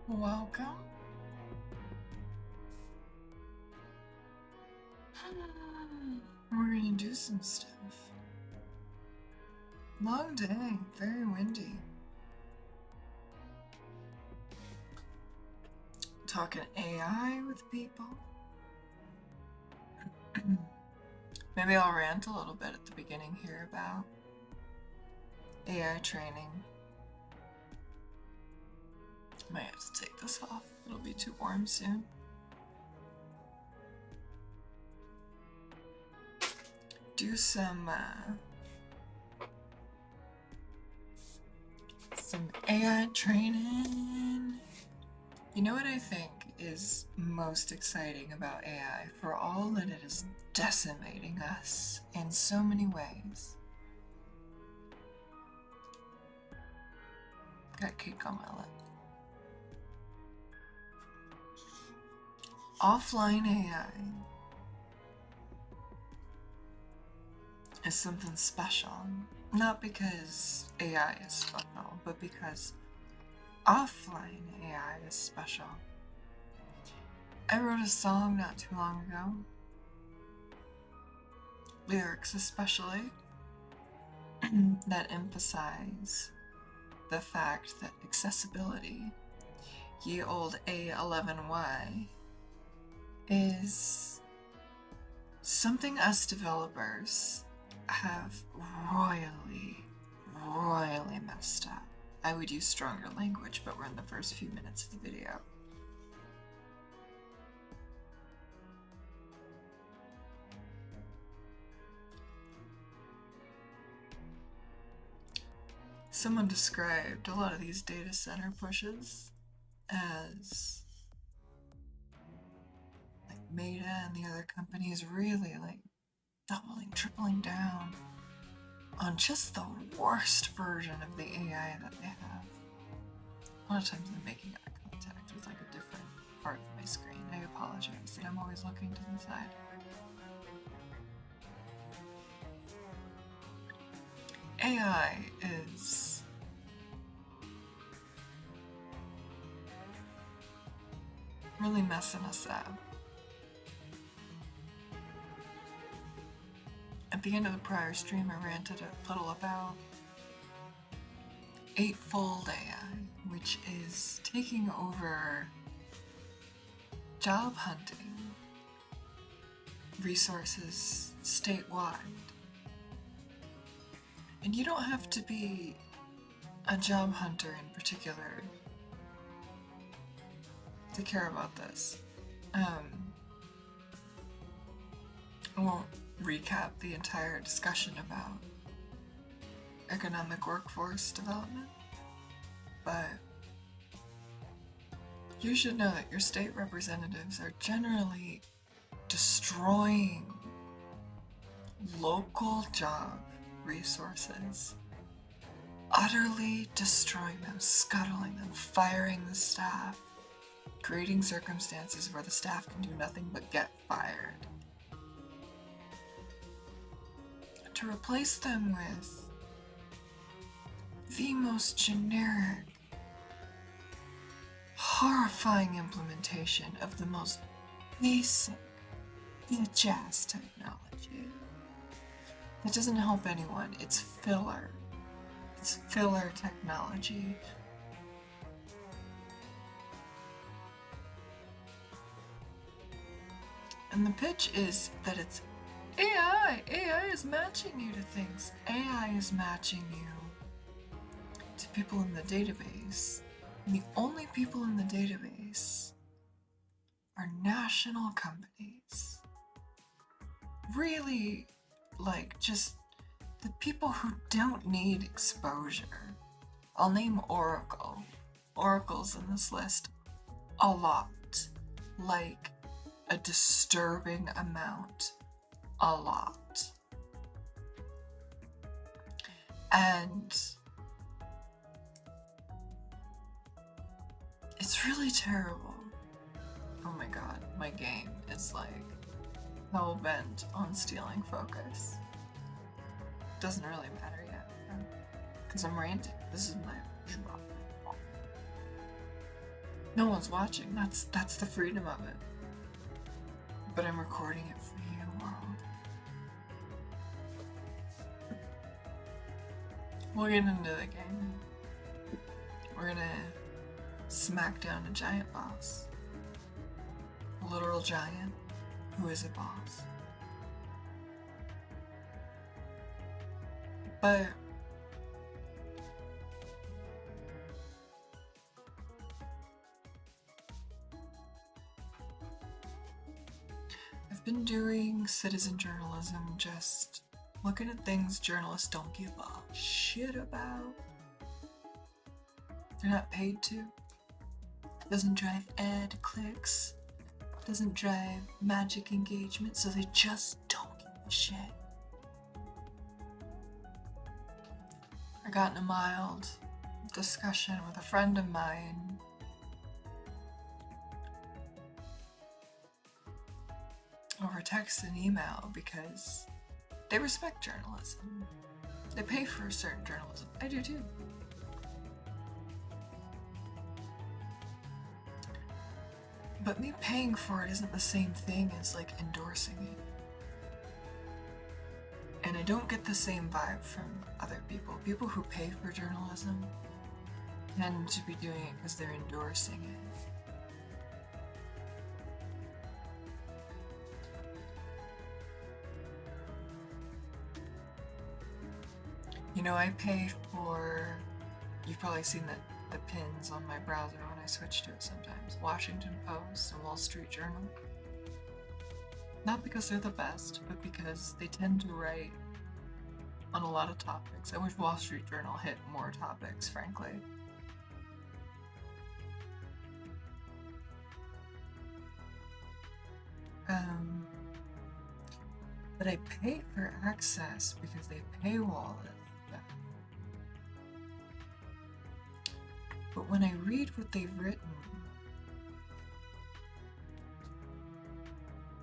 Welcome. We're gonna do some stuff. Long day, very windy. Talking AI with people. Maybe I'll rant a little bit at the beginning here about AI training. Might have to take this off. It'll be too warm soon. Do some AI training. You know what I think is most exciting about AI, for all that it is decimating us in so many ways? Got cake on my lip. Offline AI is something special. Not because AI is special, but because offline AI is special. I wrote a song not too long ago, lyrics especially, that emphasize the fact that accessibility, ye old A11Y, is something us developers have royally messed up. I would use stronger language, but we're in the first few minutes of the video. Someone described a lot of these data center pushes as like Meta and the other companies really like doubling, tripling down on just the worst version of the AI that they have. A lot of times I'm making eye contact with like a different part of my screen. I apologize that I'm always looking to the side. AI is really messing us up. At the end of the prior stream, I ranted a little about Eightfold AI, which is taking over job hunting resources statewide. And you don't have to be a job hunter in particular to care about this. I won't recap the entire discussion about economic workforce development, but you should know that your state representatives are generally destroying local job resources, utterly destroying them, scuttling them, firing the staff, creating circumstances where the staff can do nothing but get fired, to replace them with the most generic, horrifying implementation of the most basic jazz technology. It doesn't help anyone. It's filler. It's filler technology. And the pitch is that it's AI. AI is matching you to things. AI is matching you to people in the database. And the only people in the database are national companies. Really, like, just the people who don't need exposure. I'll name Oracle. Oracle's in this list a lot. Like, a disturbing amount. A lot. And it's really terrible. Oh my god, my game is like hell-bent on stealing focus. Doesn't really matter yet, because I'm ranting. This is my job. No one's watching. That's the freedom of it. But I'm recording it for you, world. We'll get into the game. We're gonna smack down a giant boss. A literal giant who is a boss. But I've been doing citizen journalism, just looking at things journalists don't give a shit about. They're not paid to. Doesn't drive ad clicks. Doesn't drive magic engagement, so they just don't give a shit. I got in a mild discussion with a friend of mine over text and email because they respect journalism. They pay for certain journalism. I do too. But me paying for it isn't the same thing as like endorsing it. And I don't get the same vibe from other people. People who pay for journalism tend to be doing it because they're endorsing it. You know, I pay for, you've probably seen the pins on my browser when I switch to it sometimes. Washington Post and Wall Street Journal. Not because they're the best, but because they tend to write on a lot of topics. I wish Wall Street Journal hit more topics, frankly. But I pay for access because they paywall it. But when I read what they've written,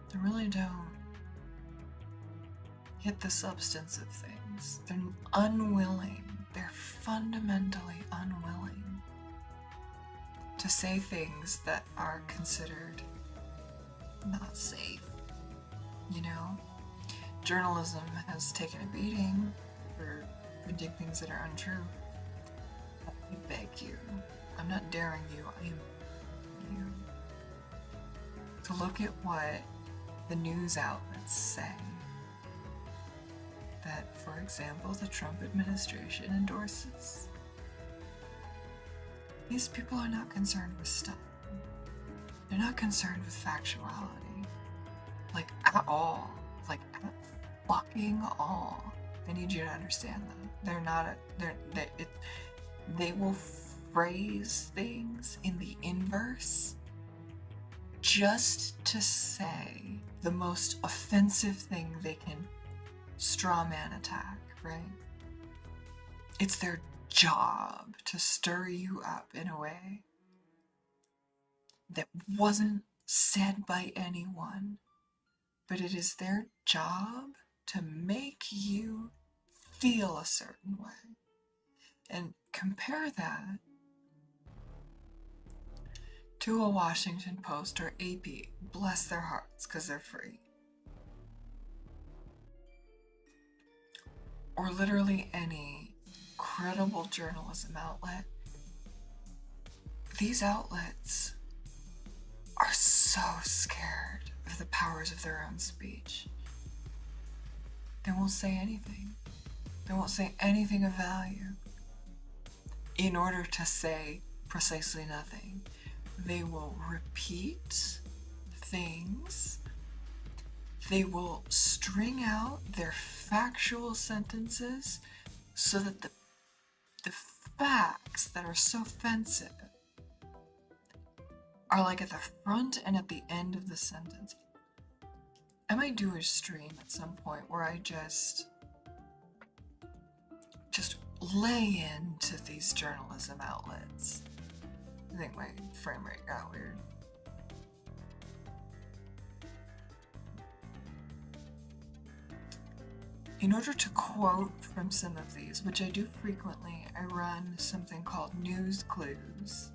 they really don't hit the substance of things. They're unwilling, they're fundamentally unwilling to say things that are considered not safe, you know? Journalism has taken a beating for printing things that are untrue. I beg you, I'm not daring you, I am begging you to look at what the news outlets say. That, for example, the Trump administration endorses. These people are not concerned with stuff. They're not concerned with factuality. Like, at all. Like, at fucking all. I need you to understand that. They're not, they will phrase things in the inverse just to say the most offensive thing they can straw man attack, right? It's their job to stir you up in a way that wasn't said by anyone, but it is their job to make you feel a certain way. And compare that to a Washington Post or AP, bless their hearts, because they're free. Or literally any credible journalism outlet. These outlets are so scared of the powers of their own speech. They won't say anything. They won't say anything of value in order to say precisely nothing. They will repeat things. They will string out their factual sentences so that the facts that are so offensive are like at the front and at the end of the sentence. I might do a stream at some point where I just lay into these journalism outlets. I think my frame rate got weird. In order to quote from some of these, which I do frequently, I run something called news clues.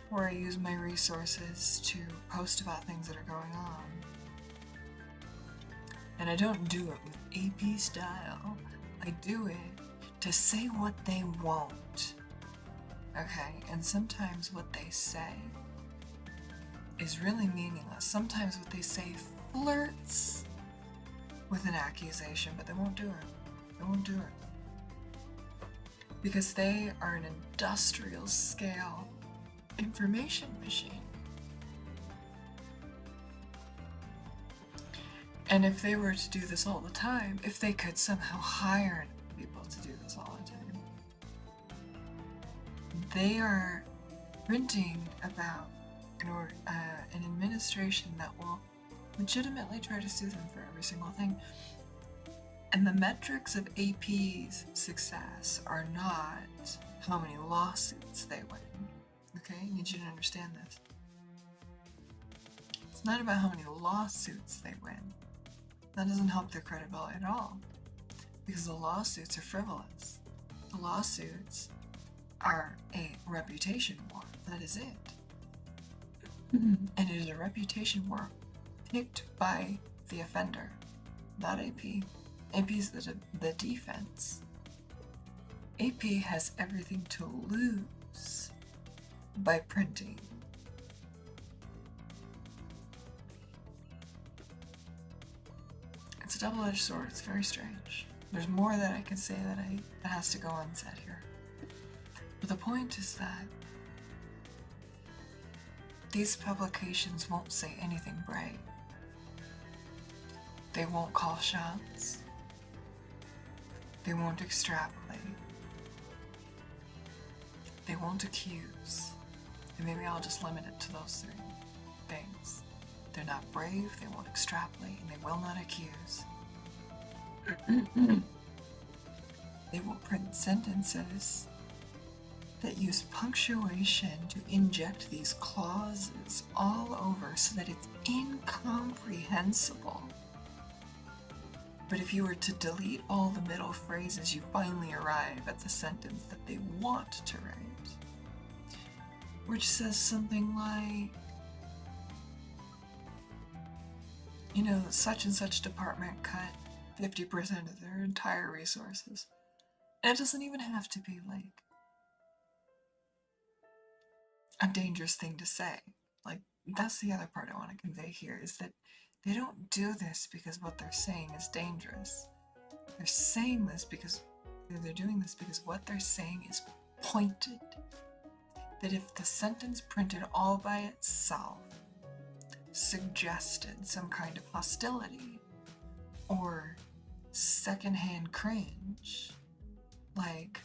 where I use my resources to post about things that are going on. And I don't do it with AP style. I do it to say what they won't. Okay, and sometimes what they say is really meaningless. Sometimes what they say flirts with an accusation, but they won't do it. They won't do it. Because they are an industrial scale information machine. And if they were to do this all the time, if they could somehow hire people to do this all the time, they are printing about an administration that will legitimately try to sue them for every single thing. And the metrics of AP's success are not how many lawsuits they win. Okay, I need you to understand this. It's not about how many lawsuits they win. That doesn't help their credibility at all, because the lawsuits are frivolous. The lawsuits are a reputation war. That is it. And it is a reputation war picked by the offender, not AP. AP is the defense. AP has everything to lose by printing. It's a double-edged sword. It's very strange. There's more that I can say that has to go unsaid here. But the point is that these publications won't say anything bright. They won't call shots. They won't extrapolate. They won't accuse. And maybe I'll just limit it to those three things. They're not brave, they won't extrapolate, and they will not accuse. They will print sentences that use punctuation to inject these clauses all over so that it's incomprehensible. But if you were to delete all the middle phrases, you finally arrive at the sentence that they want to write, which says something like, you know, such and such department cut 50% of their entire resources. And it doesn't even have to be like a dangerous thing to say. Like, that's the other part I want to convey here, is that they don't do this because what they're saying is dangerous. They're saying this because they're doing this because what they're saying is pointed. That if the sentence printed all by itself suggested some kind of hostility or secondhand cringe, like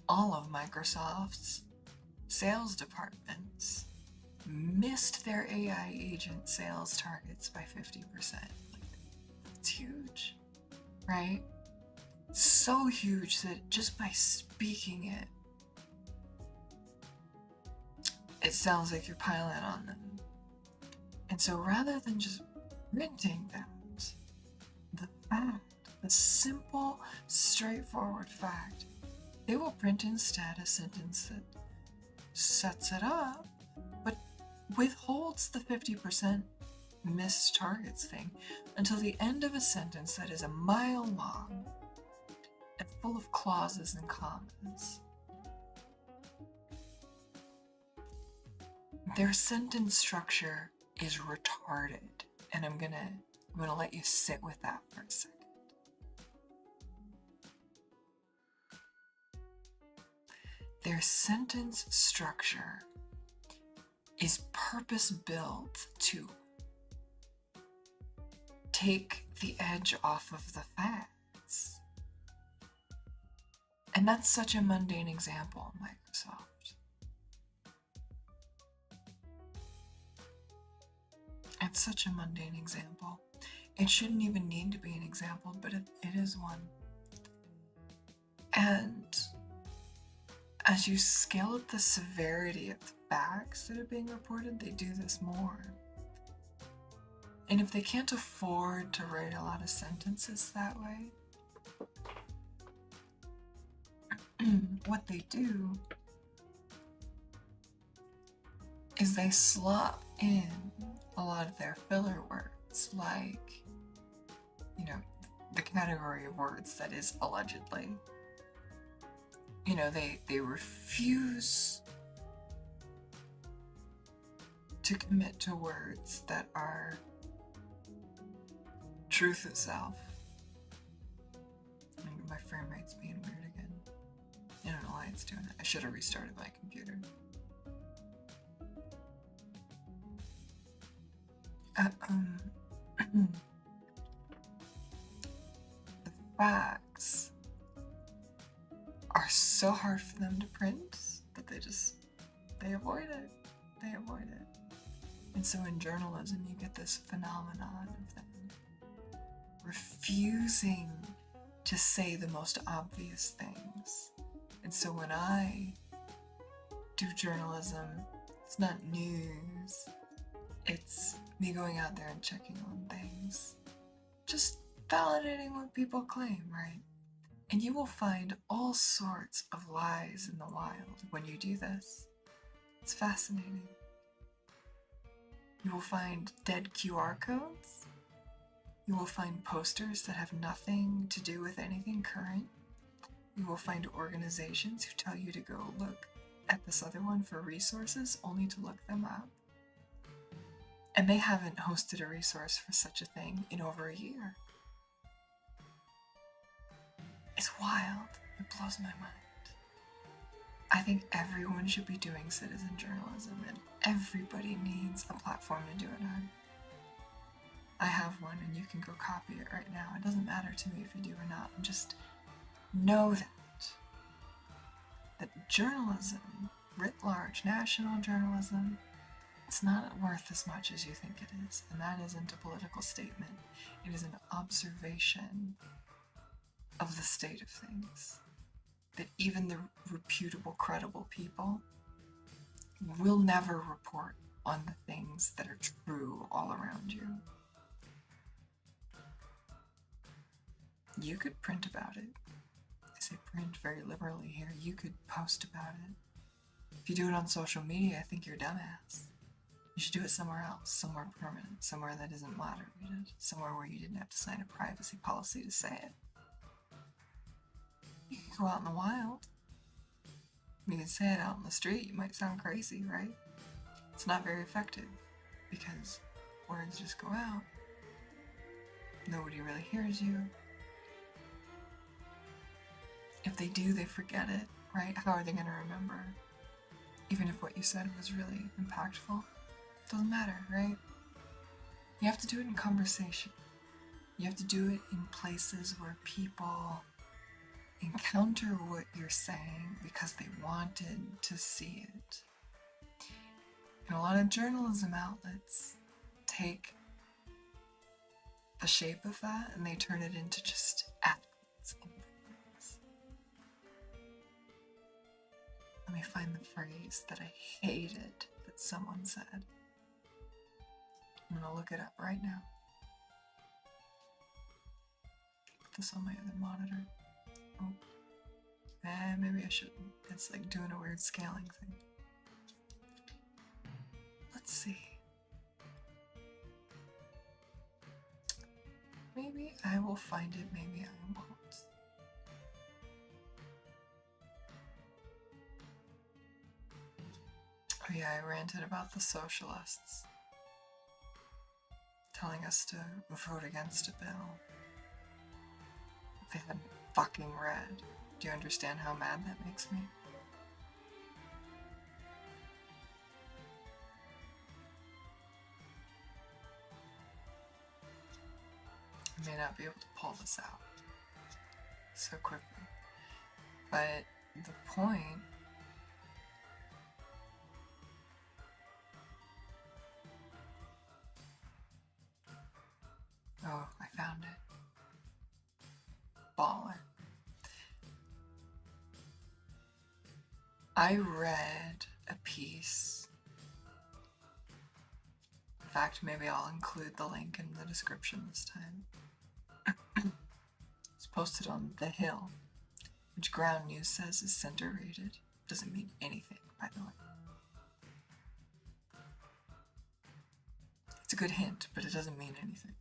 all of Microsoft's sales departments missed their AI agent sales targets by 50%. Like, it's huge, right? It's so huge that just by speaking it, it sounds like you're piling on them. And so rather than just printing that, the fact, the simple, straightforward fact, they will print instead a sentence that sets it up, but withholds the 50% missed targets thing until the end of a sentence that is a mile long and full of clauses and commas. Their sentence structure is retarded, and I'm gonna let you sit with that for a second. Their sentence structure is purpose-built to take the edge off of the facts. And that's such a mundane example of Microsoft. It's such a mundane example. It shouldn't even need to be an example, but it is one. And as you scale up the severity of the facts that are being reported, they do this more. And if they can't afford to write a lot of sentences that way, what they do is they slop in a lot of their filler words, like, you know, the category of words that is allegedly. You know, they refuse to commit to words that are truth itself. My frame rate's being weird again. I don't know why it's doing it. I should have restarted my computer. The facts are so hard for them to print that they avoid it. They avoid it. And so in journalism, you get this phenomenon of them refusing to say the most obvious things. And so when I do journalism, it's not news. It's me going out there and checking on things. Just validating what people claim, right? And you will find all sorts of lies in the wild when you do this. It's fascinating. You will find dead QR codes. You will find posters that have nothing to do with anything current. You will find organizations who tell you to go look at this other one for resources, only to look them up. And they haven't hosted a resource for such a thing in over a year. It's wild. It blows my mind. I think everyone should be doing citizen journalism, and everybody needs a platform to do it on. I have one, and you can go copy it right now. It doesn't matter to me if you do or not. Just know that journalism, writ large, national journalism, it's not worth as much as you think it is. And that isn't a political statement. It is an observation of the state of things. That even the reputable, credible people will never report on the things that are true all around you. You could print about it. I say print very liberally here. You could post about it. If you do it on social media, I think you're a dumbass. You should do it somewhere else, somewhere permanent, somewhere that isn't moderated, somewhere where you didn't have to sign a privacy policy to say it. You can go out in the wild. You can say it out in the street. You might sound crazy, right? It's not very effective because words just go out. Nobody really hears you. If they do, they forget it, right? How are they going to remember? Even if what you said was really impactful. Doesn't matter, right? You have to do it in conversation. You have to do it in places where people encounter what you're saying because they wanted to see it. And a lot of journalism outlets take the shape of that and they turn it into just ads and things. Let me find the phrase that I hated that someone said. I'm gonna look it up right now. Put this on my other monitor. Oh, maybe I shouldn't. It's like doing a weird scaling thing. Let's see. Maybe I will find it, maybe I won't. Oh yeah, I ranted about the socialists telling us to vote against a bill they hadn't fucking read. Do you understand how mad that makes me? I may not be able to pull this out so quickly, but the point oh, I found it. Baller. I read a piece. In fact, maybe I'll include the link in the description this time. It's posted on The Hill, which Ground News says is center rated. Doesn't mean anything, by the way. good hint, but it doesn't mean anything.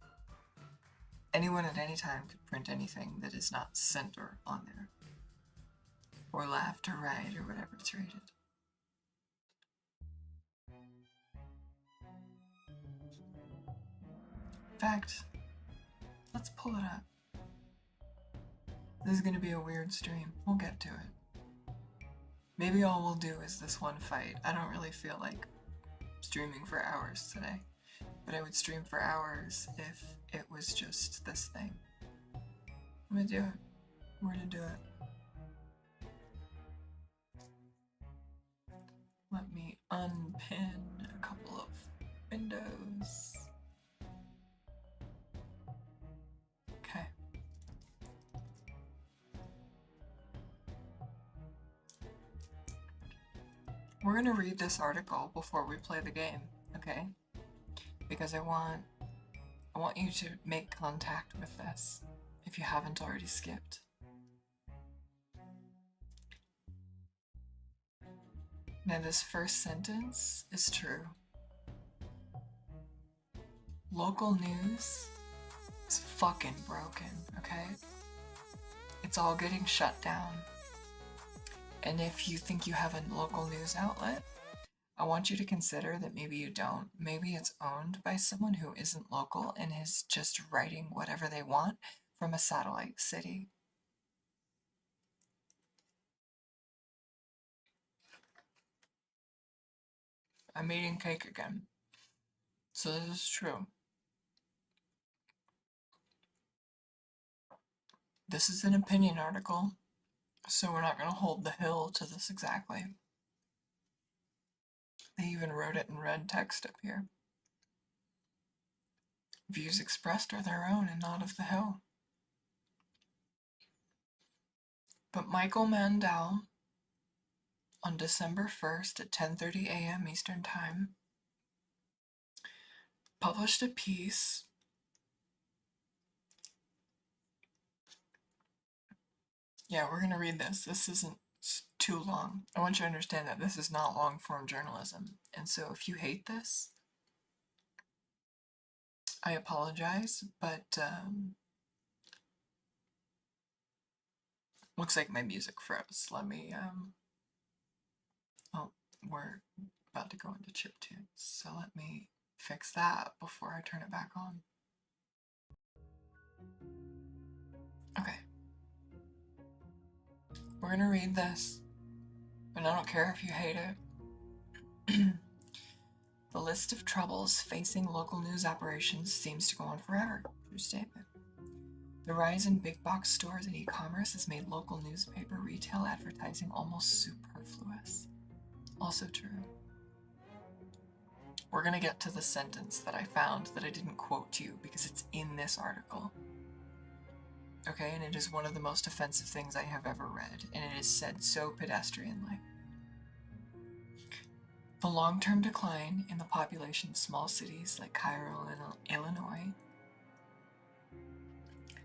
Anyone at any time could print anything that is not center on there. Or left or right or whatever it's rated. In fact, let's pull it up. This is going to be a weird stream. We'll get to it. Maybe all we'll do is this one fight. I don't really feel like streaming for hours today. But I would stream for hours if it was just this thing. I'm gonna do it. We're gonna do it. Let me unpin a couple of windows. Okay. We're gonna read this article before we play the game, okay? Because I want you to make contact with this if you haven't already skipped. Now this first sentence is true. Local news is fucking broken, okay? It's all getting shut down. And if you think you have a local news outlet, I want you to consider that maybe you don't. Maybe it's owned by someone who isn't local and is just writing whatever they want from a satellite city. I'm eating cake again. So this is true. This is an opinion article, so we're not going to hold the hill to this exactly. They even wrote it in red text up here. Views expressed are their own and not of the Hill. But Michael Mandel, on December 1st at 10:30 a.m. Eastern Time, published a piece we're going to read this. This isn't too long. I want you to understand that this is not long-form journalism. And so if you hate this, I apologize, but looks like my music froze. Let me, oh, we're about to go into chiptunes, so let me fix that before I turn it back on. Okay. We're gonna read this, and I don't care if you hate it. The list of troubles facing local news operations seems to go on forever. True statement. The rise in big box stores and e-commerce has made local newspaper retail advertising almost superfluous. Also true. We're gonna get to the sentence that I found that I didn't quote to you because it's in this article. Okay, and it is one of the most offensive things I have ever read, and it is said so pedestrianly. The long-term decline in the population of small cities like Cairo, Illinois,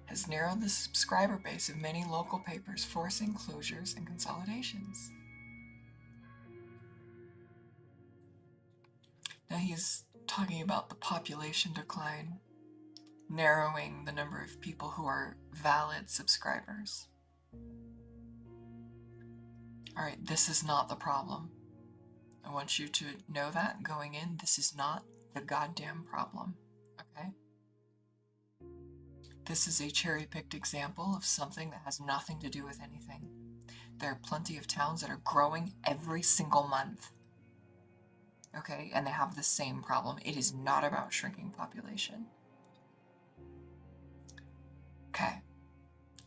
has narrowed the subscriber base of many local papers, forcing closures and consolidations. Now he's talking about the population decline, narrowing the number of people who are valid subscribers. All right, this is not the problem. I want you to know that going in, this is not the goddamn problem, okay? This is a cherry-picked example of something that has nothing to do with anything. There are plenty of towns that are growing every single month, okay? And they have the same problem. It is not about shrinking population. Okay,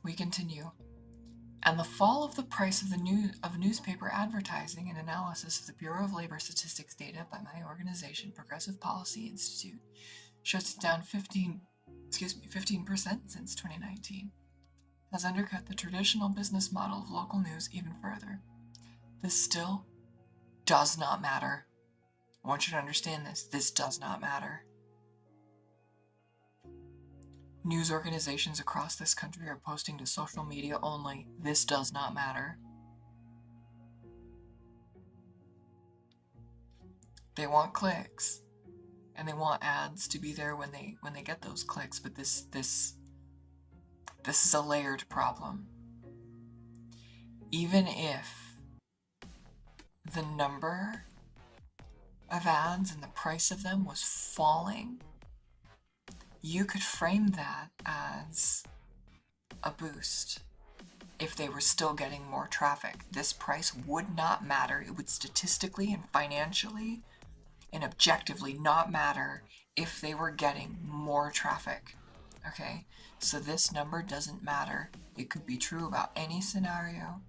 we continue. And the fall of the price of newspaper advertising and analysis of the Bureau of Labor Statistics data by my organization, Progressive Policy Institute, shows it's down 15% since 2019, has undercut the traditional business model of local news even further. This still does not matter. I want you to understand this. This does not matter. News organizations across this country are posting to social media only. This does not matter. They want clicks. and they want ads to be there when they get those clicks. But this is a layered problem. Even if the number of ads and the price of them was falling, you could frame that as a boost. If they were still getting more traffic, this price would not matter. It would statistically and financially and objectively not matter if they were getting more traffic. Okay, so this number doesn't matter. It could be true about any scenario.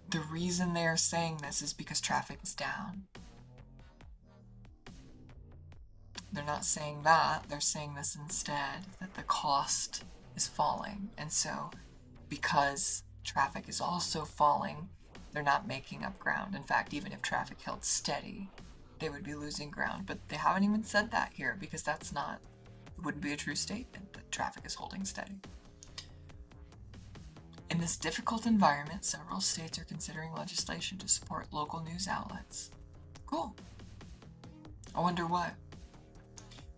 The reason they are saying this is because traffic is down. They're not saying that, they're saying this instead, that the cost is falling. And so, because traffic is also falling, they're not making up ground. In fact, even if traffic held steady, they would be losing ground. But they haven't even said that here, because it wouldn't be a true statement that traffic is holding steady. In this difficult environment, several states are considering legislation to support local news outlets. Cool. I wonder what.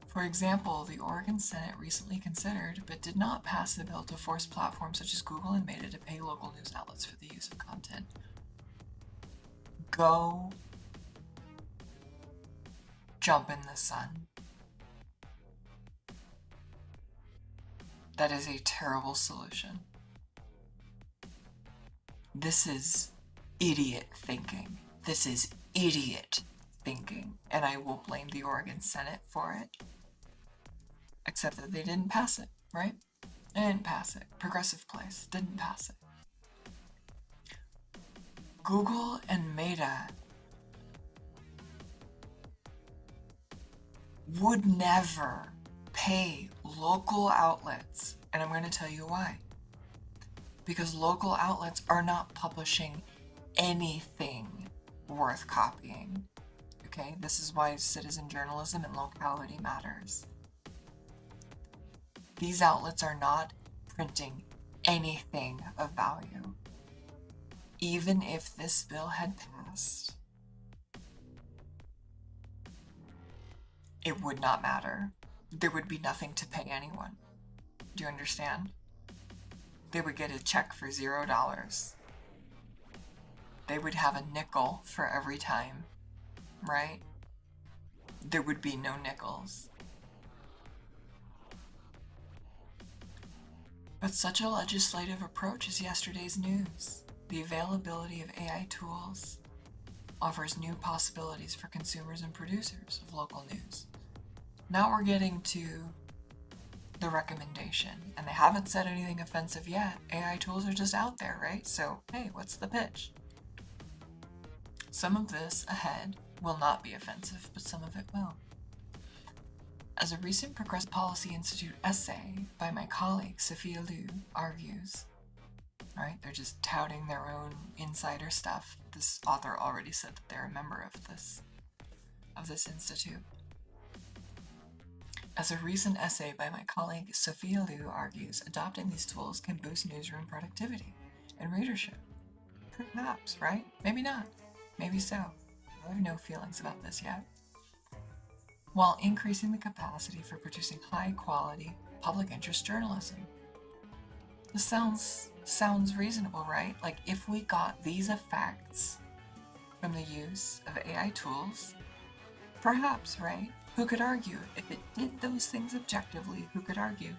For example, the Oregon Senate recently considered, but did not pass a bill to force platforms such as Google and Meta to pay local news outlets for the use of content. Go jump in the sun. That is a terrible solution. This is idiot thinking. This is idiot thinking, and I will blame the Oregon Senate for it. Except that they didn't pass it, right? They didn't pass it. Progressive place didn't pass it. Google and Meta would never pay local outlets, and I'm going to tell you why. Because local outlets are not publishing anything worth copying. Okay, this is why citizen journalism and locality matters. These outlets are not printing anything of value. Even if this bill had passed, it would not matter. There would be nothing to pay anyone. Do you understand? They would get a check for $0. They would have a nickel for every time, right? There would be no nickels. But such a legislative approach is yesterday's news. The availability of AI tools offers new possibilities for consumers and producers of local news. Now we're getting to the recommendation, and they haven't said anything offensive yet. AI tools are just out there, right? So, hey, what's the pitch? Some of this ahead will not be offensive, but some of it will. As a recent Progress Policy Institute essay by my colleague Sophia Liu argues, all right, they're just touting their own insider stuff. This author already said that they're a member of this institute. As a recent essay by my colleague Sophia Liu argues, adopting these tools can boost newsroom productivity and readership. Perhaps, right? Maybe not. Maybe so. I have no feelings about this yet. While increasing the capacity for producing high-quality, public interest journalism. This sounds reasonable, right? Like, if we got these effects from the use of AI tools, perhaps, right? Who could argue? If it did those things objectively, who could argue?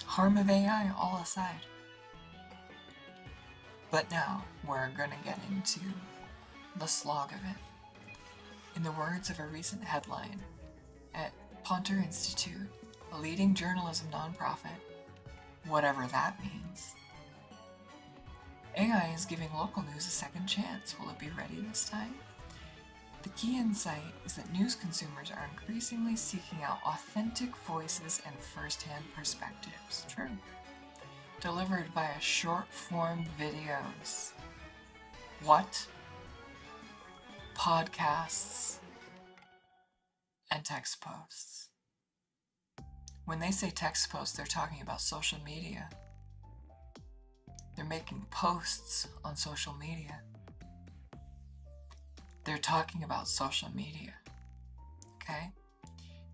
Harm of AI all aside. But now, we're going to get into the slog of it. In the words of a recent headline at Ponter Institute, a leading journalism nonprofit, whatever that means, AI is giving local news a second chance. Will it be ready this time? The key insight is that news consumers are increasingly seeking out authentic voices and first-hand perspectives. True. Delivered via short-form videos. What? Podcasts and text posts. When they say text posts, they're talking about social media. They're making posts on social media. They're talking about social media. Okay?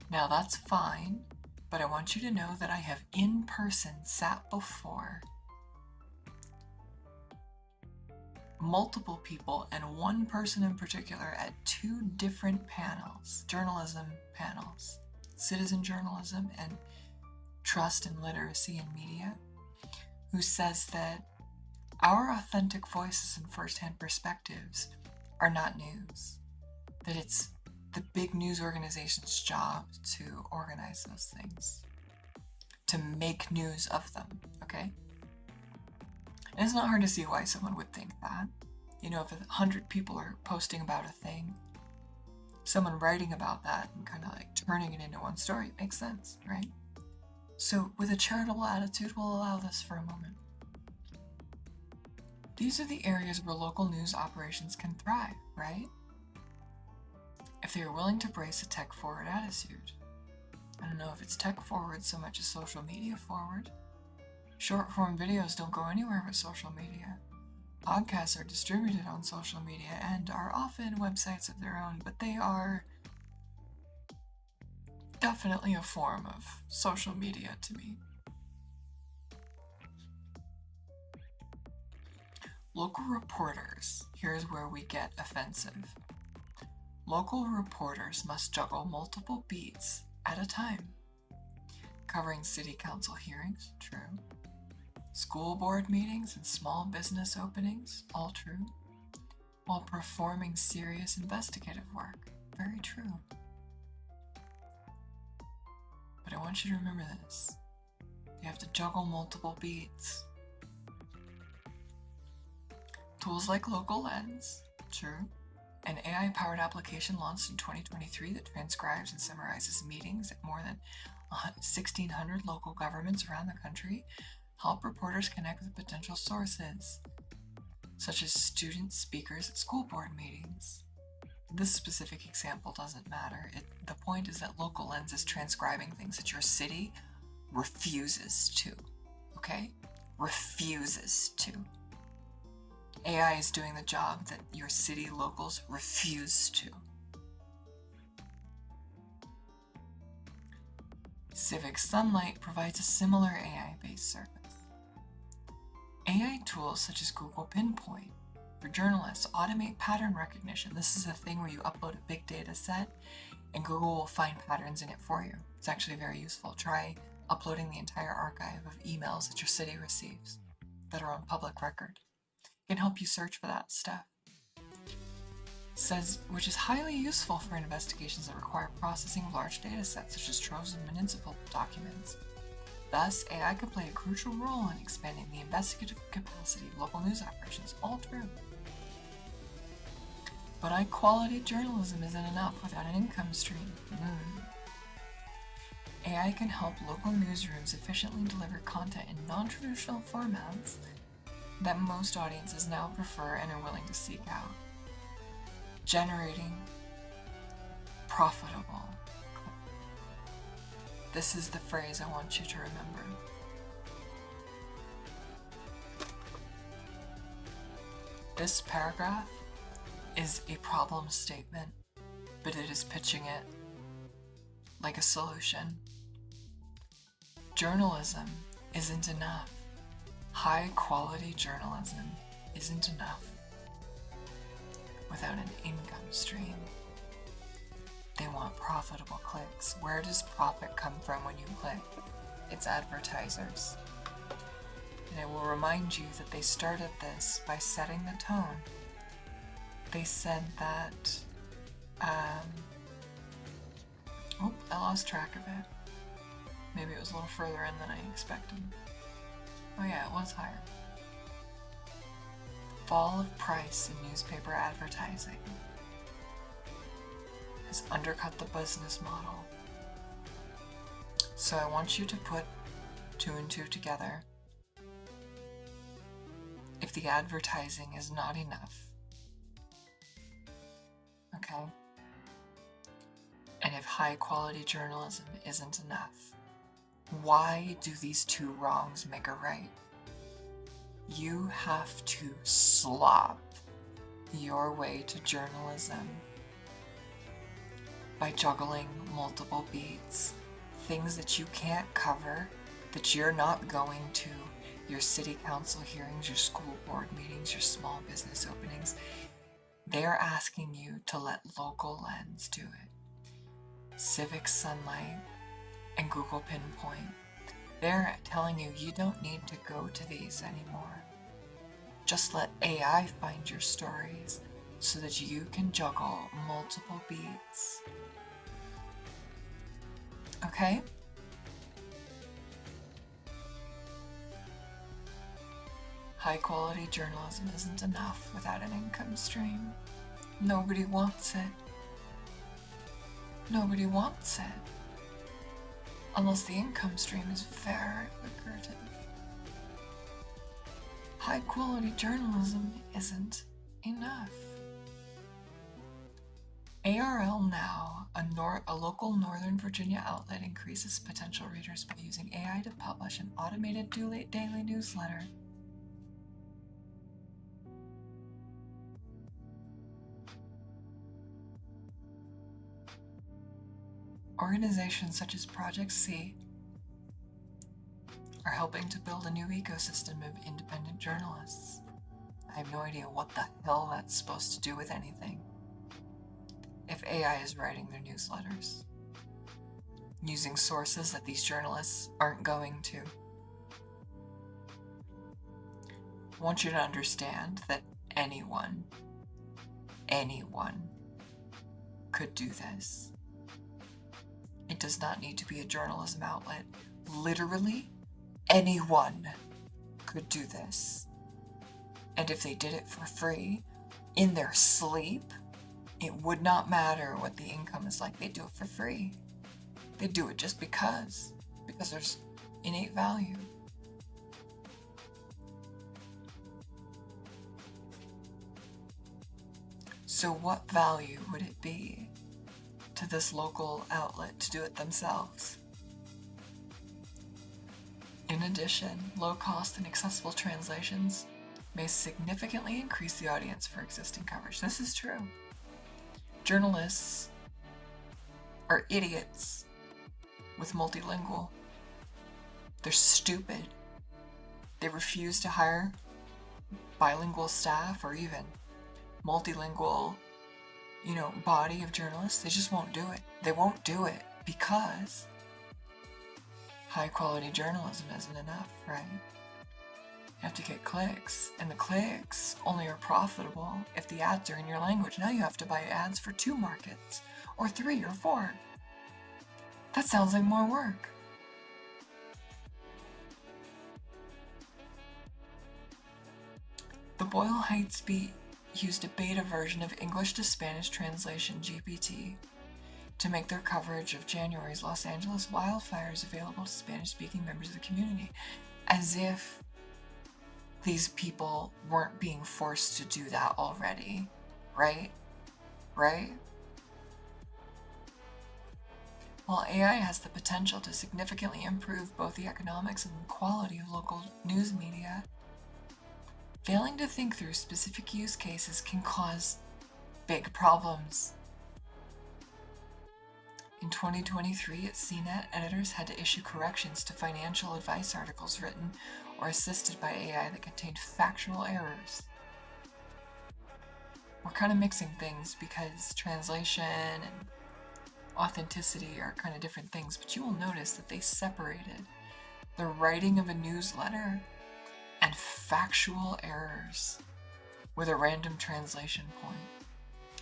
Now that's fine, but I want you to know that I have in person sat before multiple people and one person in particular at 2 different panels, journalism panels, citizen journalism and trust and literacy in media, who says that our authentic voices and first-hand perspectives are not news, that it's the big news organization's job to organize those things, to make news of them, okay? And it's not hard to see why someone would think that. You know, if 100 people are posting about a thing, someone writing about that and kind of like turning it into one story, it makes sense, right? So with a charitable attitude, we'll allow this for a moment. These are the areas where local news operations can thrive, right? If they are willing to brace a tech-forward attitude. I don't know if it's tech-forward so much as social media forward. Short-form videos don't go anywhere with social media. Podcasts are distributed on social media and are often websites of their own, but they are definitely a form of social media to me. Local reporters, here's where we get offensive. Local reporters must juggle multiple beats at a time. Covering city council hearings, true. School board meetings and small business openings, all true. While performing serious investigative work, very true. But I want you to remember this. You have to juggle multiple beats. Tools like Local Lens, true. An AI-powered application launched in 2023 that transcribes and summarizes meetings at more than 1,600 local governments around the country help reporters connect with potential sources, such as student speakers at school board meetings. This specific example doesn't matter. The point is that Local Lens is transcribing things that your city refuses to, okay? Refuses to. AI is doing the job that your city locals refuse to. Civic Sunlight provides a similar AI-based service. AI tools such as Google Pinpoint for journalists automate pattern recognition. This is a thing where you upload a big data set and Google will find patterns in it for you. It's actually very useful. Try uploading the entire archive of emails that your city receives that are on public record. It can help you search for that stuff. Says, which is highly useful for investigations that require processing of large data sets, such as troves of municipal documents. Thus, AI could play a crucial role in expanding the investigative capacity of local news operations. All true. But high-quality journalism isn't enough without an income stream. AI can help local newsrooms efficiently deliver content in non-traditional formats that most audiences now prefer and are willing to seek out, generating profitable. This is the phrase I want you to remember. This paragraph is a problem statement, but it is pitching it like a solution. Journalism isn't enough. High quality journalism isn't enough without an income stream. They want profitable clicks. Where does profit come from when you click? It's advertisers. And I will remind you that they started this by setting the tone. They said that, I lost track of it. Maybe it was a little further in than I expected. Oh yeah, it was higher. Fall of price in newspaper advertising has undercut the business model. So I want you to put 2 and 2 together. If the advertising is not enough, okay? And if high quality journalism isn't enough, why do these 2 wrongs make a right? You have to slop your way to journalism by juggling multiple beats, things that you can't cover, that you're not going to, your city council hearings, your school board meetings, your small business openings. They're asking you to let local lens do it. Civic Sunlight and Google Pinpoint. They're telling you you don't need to go to these anymore. Just let AI find your stories so that you can juggle multiple beats. Okay? High quality journalism isn't enough without an income stream. Nobody wants it. Nobody wants it. Unless the income stream is very lucrative. High quality journalism isn't enough. ARL Now, a local Northern Virginia outlet, increases potential readers by using AI to publish an automated daily newsletter. Organizations such as Project C are helping to build a new ecosystem of independent journalists. I have no idea what the hell that's supposed to do with anything. If AI is writing their newsletters, using sources that these journalists aren't going to. I want you to understand that anyone could do this. It does not need to be a journalism outlet. Literally, anyone could do this. And if they did it for free, in their sleep, it would not matter what the income is like. They'd do it for free. They'd do it just because there's innate value. So what value would it be to this local outlet to do it themselves? In addition, low-cost and accessible translations may significantly increase the audience for existing coverage. This is true. Journalists are idiots with multilingual. They're stupid. They refuse to hire bilingual staff or even multilingual, body of journalists. They just won't do it. They won't do it because high quality journalism isn't enough, right? You have to get clicks, and the clicks only are profitable if the ads are in your language. Now you have to buy ads for 2 markets, or 3 or 4. That sounds like more work. The Boyle Heights Beat used a beta version of English to Spanish translation GPT to make their coverage of January's Los Angeles wildfires available to Spanish-speaking members of the community, as if these people weren't being forced to do that already, right? While AI has the potential to significantly improve both the economics and quality of local news media, failing to think through specific use cases can cause big problems. In 2023 at CNET, editors had to issue corrections to financial advice articles written or assisted by AI that contained factual errors. We're kind of mixing things because translation and authenticity are kind of different things, but you will notice that they separated the writing of a newsletter and factual errors with a random translation point.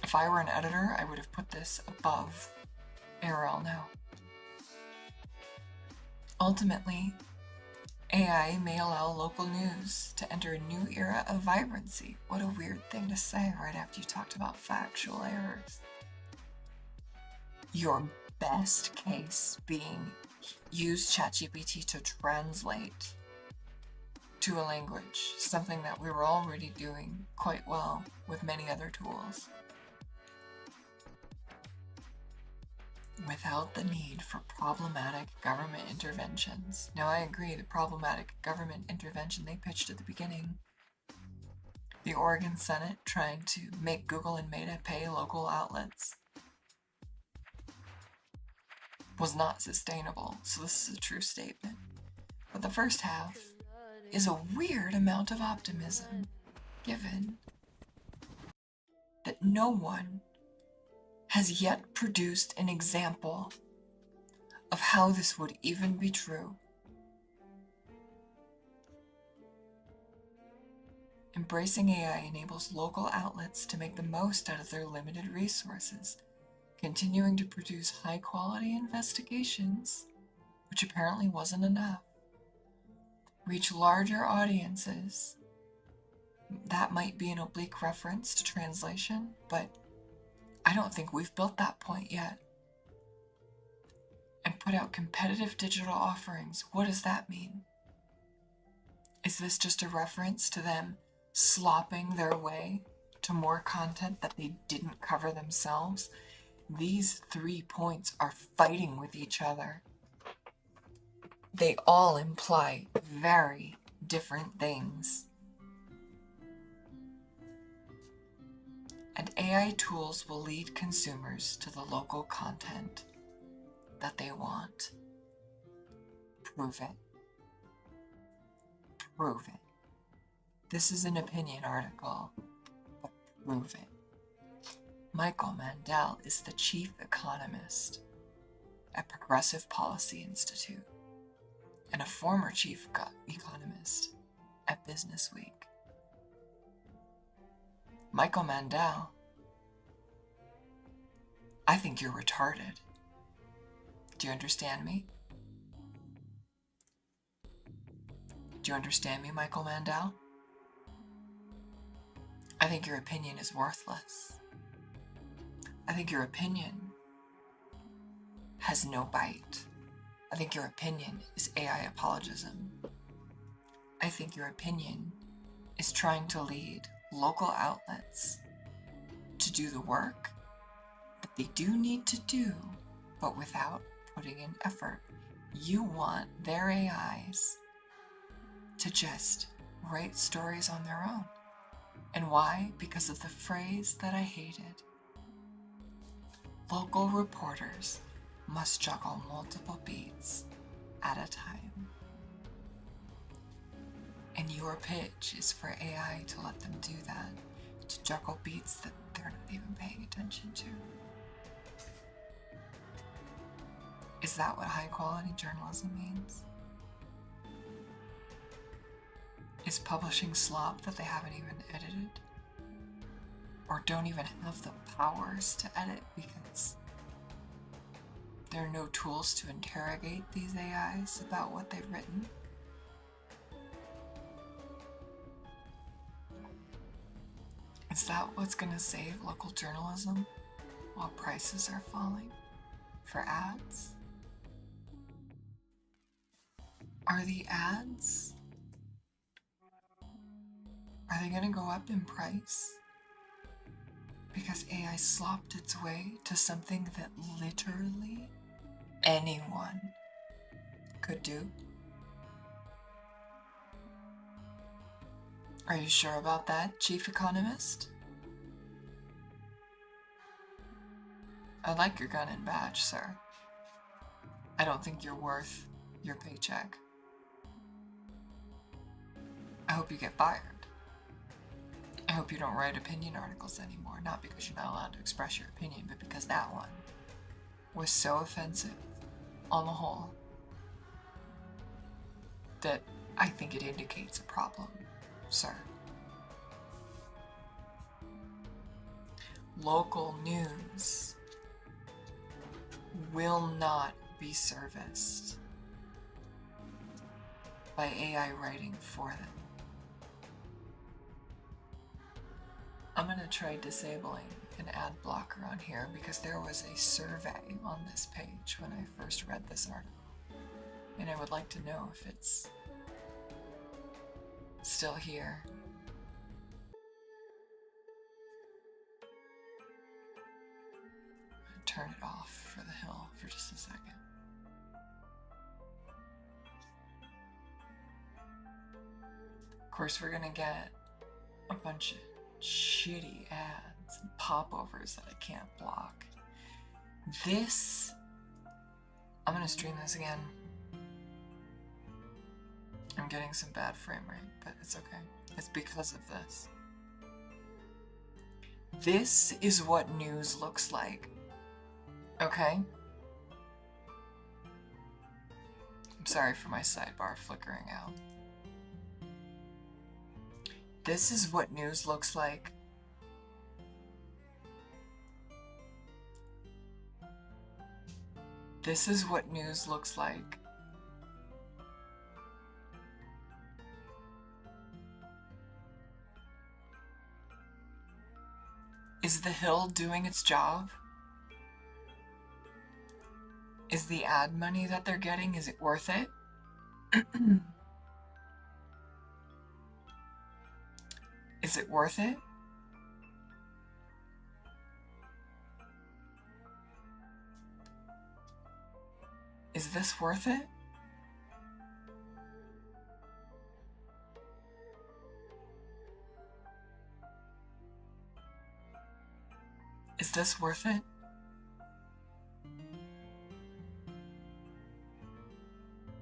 If I were an editor, I would have put this above ARL Now. Ultimately, AI may allow local news to enter a new era of vibrancy. What a weird thing to say right after you talked about factual errors. Your best case being use ChatGPT to translate to a language, something that we were already doing quite well with many other tools. without the need for problematic government interventions. Now, I agree, the problematic government intervention they pitched at the beginning, the Oregon Senate trying to make Google and Meta pay local outlets, was not sustainable, so this is a true statement. But the first half is a weird amount of optimism, given that no one has yet produced an example of how this would even be true. Embracing AI enables local outlets to make the most out of their limited resources, continuing to produce high-quality investigations, which apparently wasn't enough, reach larger audiences. That might be an oblique reference to translation, but I don't think we've built that point yet. And put out competitive digital offerings. What does that mean? Is this just a reference to them slopping their way to more content that they didn't cover themselves? These 3 points are fighting with each other. They all imply very different things. And AI tools will lead consumers to the local content that they want. Prove it. Prove it. This is an opinion article, but prove it. Michael Mandel is the chief economist at Progressive Policy Institute and a former chief economist at Business Week. Michael Mandel, I think you're retarded. Do you understand me? Do you understand me, Michael Mandel? I think your opinion is worthless. I think your opinion has no bite. I think your opinion is AI apologism. I think your opinion is trying to lead local outlets to do the work that they do need to do, but without putting in effort. You want their AIs to just write stories on their own. And why? Because of the phrase that I hated. Local reporters must juggle multiple beats at a time. And your pitch is for AI to let them do that, to juggle beats that they're not even paying attention to. Is that what high quality journalism means? Is publishing slop that they haven't even edited? Or don't even have the powers to edit because there are no tools to interrogate these AIs about what they've written? Is that what's going to save local journalism while prices are falling for ads? Are the ads, are they going to go up in price because AI slopped its way to something that literally anyone could do? Are you sure about that, Chief Economist? I like your gun and badge, sir. I don't think you're worth your paycheck. I hope you get fired. I hope you don't write opinion articles anymore, not because you're not allowed to express your opinion, but because that one was so offensive on the whole that I think it indicates a problem, sir. Local news will not be serviced by AI writing for them. I'm going to try disabling an ad blocker on here because there was a survey on this page when I first read this article. And I would like to know if it's still here. Turn it off. off for the hill for just a second. Of course, we're gonna get a bunch of shitty ads and popovers that I can't block. This, I'm gonna stream this again. I'm getting some bad frame rate, but it's okay. It's because of this. This is what news looks like. Okay? I'm sorry for my sidebar flickering out. This is what news looks like. This is what news looks like. Is the Hill doing its job? Is the ad money that they're getting, is it worth it? Is it worth it? Is this worth it? Is this worth it?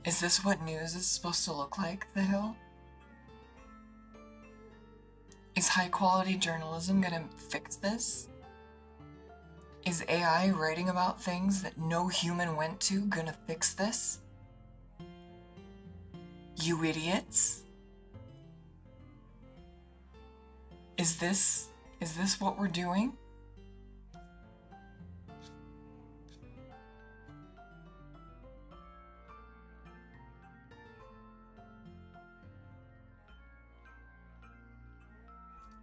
Is this what news is supposed to look like, The Hill? Is high quality journalism gonna fix this? Is AI writing about things that no human went to gonna fix this? You idiots? Is this what we're doing?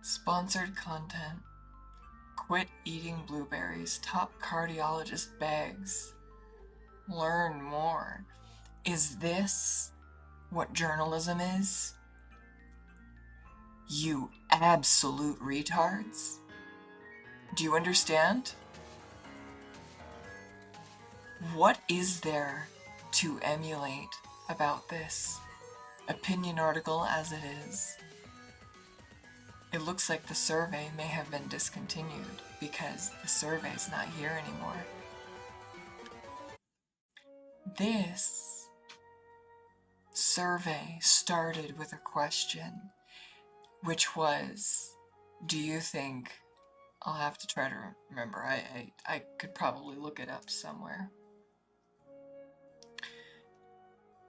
Sponsored content. Quit eating blueberries. Top cardiologist begs. Learn more. Is this what journalism is? You absolute retards? Do you understand? What is there to emulate about this opinion article as it is? It looks like the survey may have been discontinued because the survey's not here anymore. This survey started with a question, which was, do you think, I'll have to try to remember, I could probably look it up somewhere.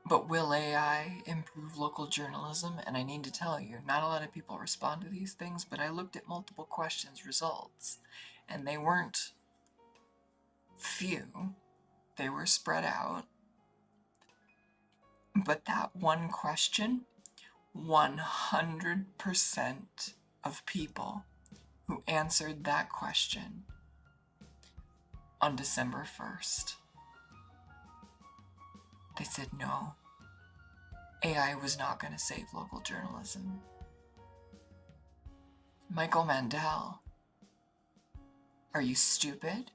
But will AI improve local journalism? And I need to tell you, not a lot of people respond to these things, but I looked at multiple questions results, and they weren't few. They were spread out. But that one question, 100% of people who answered that question on December 1st, they said no. AI was not going to save local journalism. Michael Mandel, are you stupid?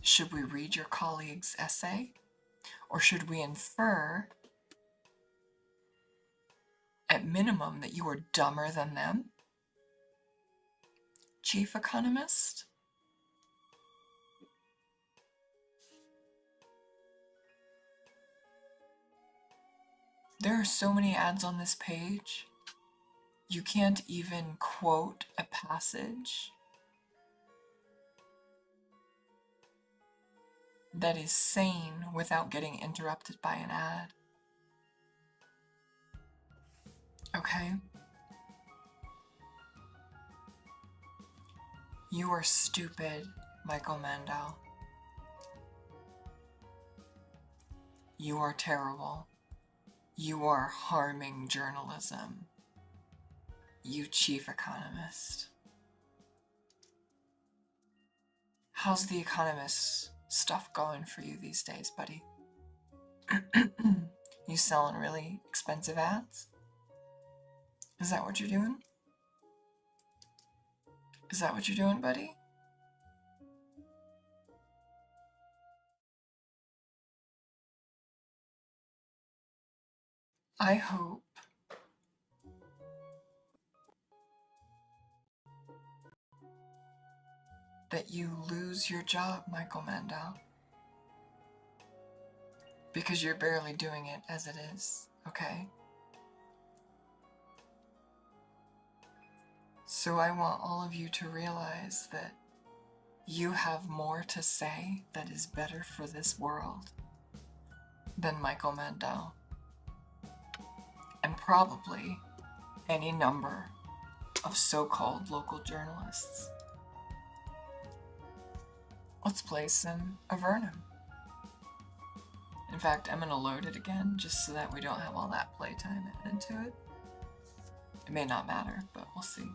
Should we read your colleague's essay? Or should we infer, at minimum, that you are dumber than them? Chief economist? There are so many ads on this page, you can't even quote a passage that is sane without getting interrupted by an ad. Okay? You are stupid, Michael Mandel. You are terrible. You are harming journalism. You chief economist. How's the Economist stuff going for you these days, buddy? You selling really expensive ads? Is that what you're doing? Is that what you're doing, buddy? I hope that you lose your job, Michael Mandel. Because you're barely doing it as it is, okay? So I want all of you to realize that you have more to say that is better for this world than Michael Mandel. And probably any number of so-called local journalists. Let's play some Avernum. In fact, I'm going to load it again just so that we don't have all that playtime added to it. It may not matter, but we'll see.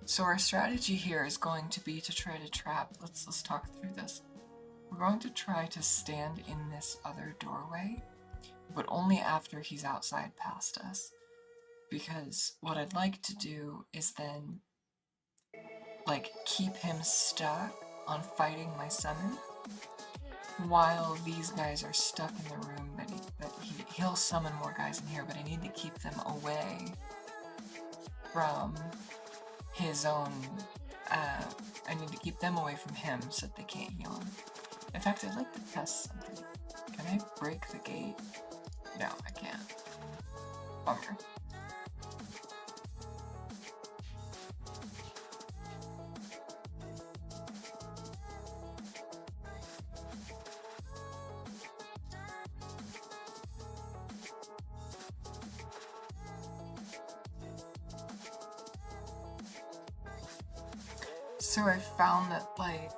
So our strategy here is going to be to try to trap. Let's talk through this. We're going to try to stand in this other doorway, but only after he's outside past us. Because what I'd like to do is then, like, keep him stuck on fighting my summon, while these guys are stuck in the room that he'll summon more guys in here, but I need to keep them away from his own, I need to keep them away from him so that they can't heal him. In fact, I'd like to test something. Can I break the gate? No, I can't. Bummer. So I found that, like,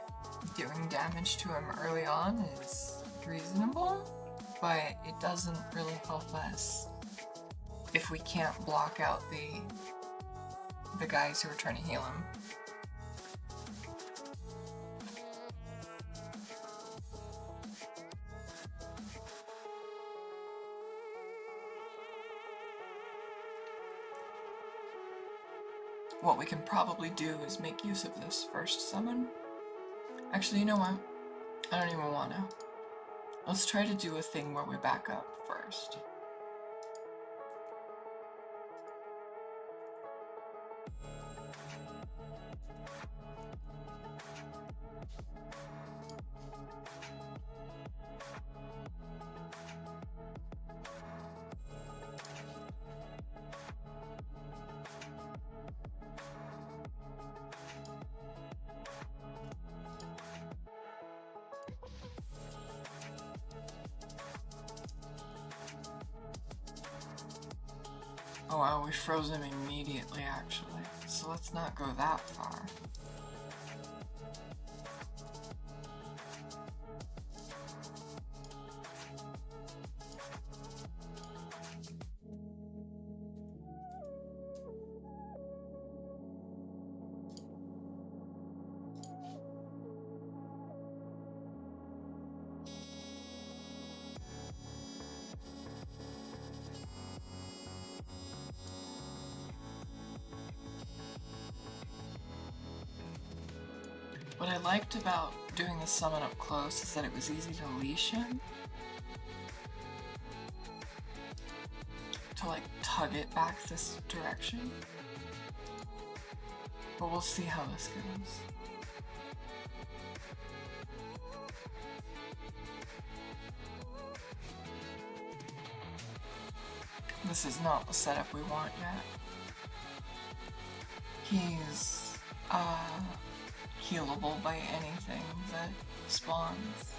doing damage to him early on is reasonable, but it doesn't really help us if we can't block out the guys who are trying to heal him. What we can probably do is make use of this first summon. Actually, you know what? I don't even want to. Let's try to do a thing where we back up first. Oh wow, we froze him immediately actually, so let's not go that far. What I liked about doing the summon up close is that it was easy to leash him. To like tug it back this direction. But we'll see how this goes. This is not the setup we want yet. He's healable by anything that spawns.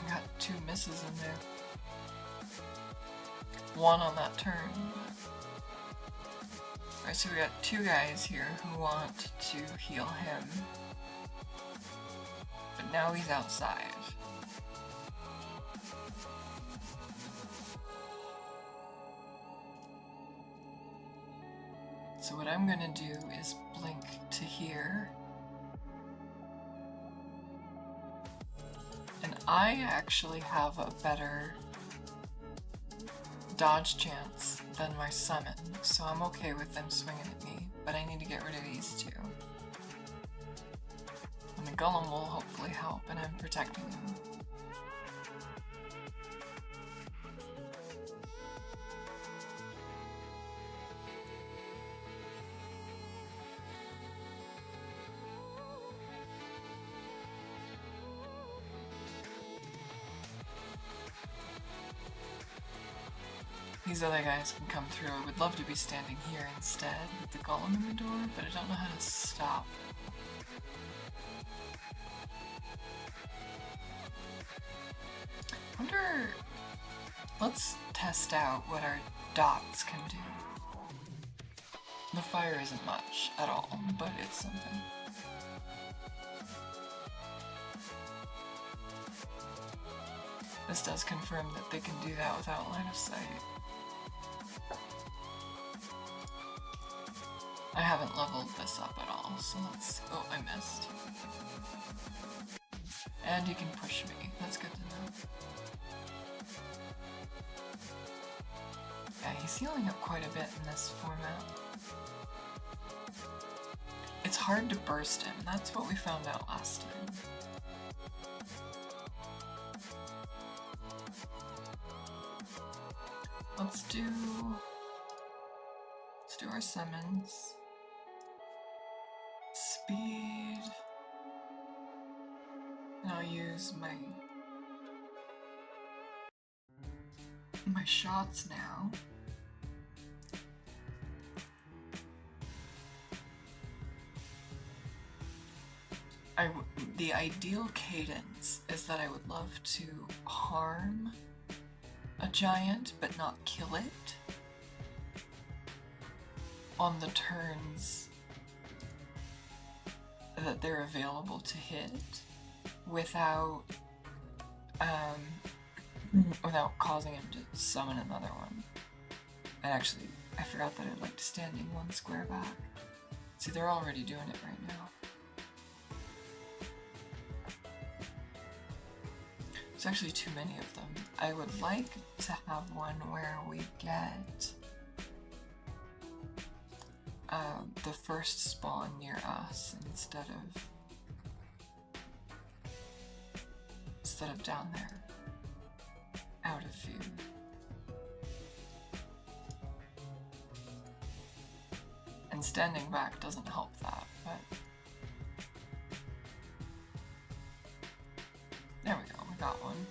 I got 2 misses in there. 1 on that turn. Alright, so we got two guys here who want to heal him. But now he's outside. So what I'm gonna do is blink to here. And I actually have a better dodge chance than my summon, so I'm okay with them swinging at me, but I need to get rid of these two. And the golem will hopefully help, and I'm protecting him. These other guys can come through. I would love to be standing here instead with the golem in the door, but I don't know how to stop. I wonder... Let's test out what our dots can do. The fire isn't much at all, but it's something. This does confirm that they can do that without line of sight. I haven't leveled this up at all, so let's... Oh, I missed. And you can push me. That's good to know. Yeah, he's healing up quite a bit in this format. It's hard to burst him. That's what we found out last time. Let's do our summons. Speed. And I'll use my shots now. The ideal cadence is that I would love to harm a giant but not kill it on the turns that they're available to hit without without causing him to summon another one. And actually, I forgot that I'd like to standing one square back. See, they're already doing it right now. There's actually too many of them. I would like to have one where we get the first spawn near us instead of down there, out of view. And standing back doesn't help that, but there we go, we got one.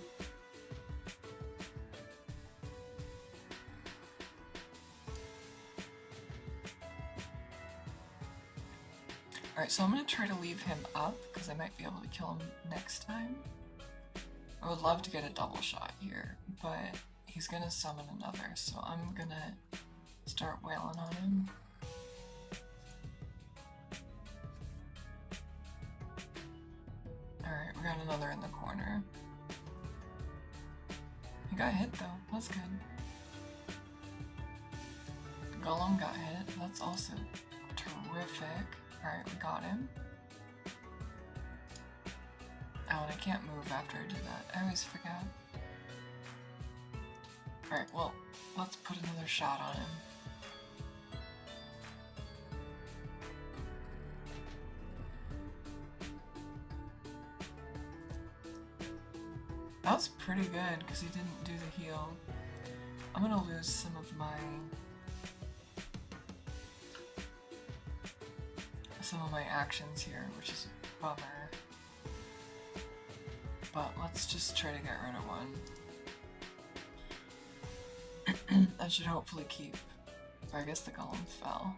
Alright, so I'm going to try to leave him up, because I might be able to kill him next time. I would love to get a double shot here, but he's going to summon another, so I'm going to start wailing on him. Alright, we got another in the corner. He got hit though, that's good. The golem got hit, that's also terrific. Alright, we got him. Oh, and I can't move after I do that. I always forget. Alright, well, let's put another shot on him. That was pretty good, because he didn't do the heal. I'm gonna lose some of my actions here, which is a bummer. But let's just try to get rid of one. That should hopefully keep. Or I guess the golem fell.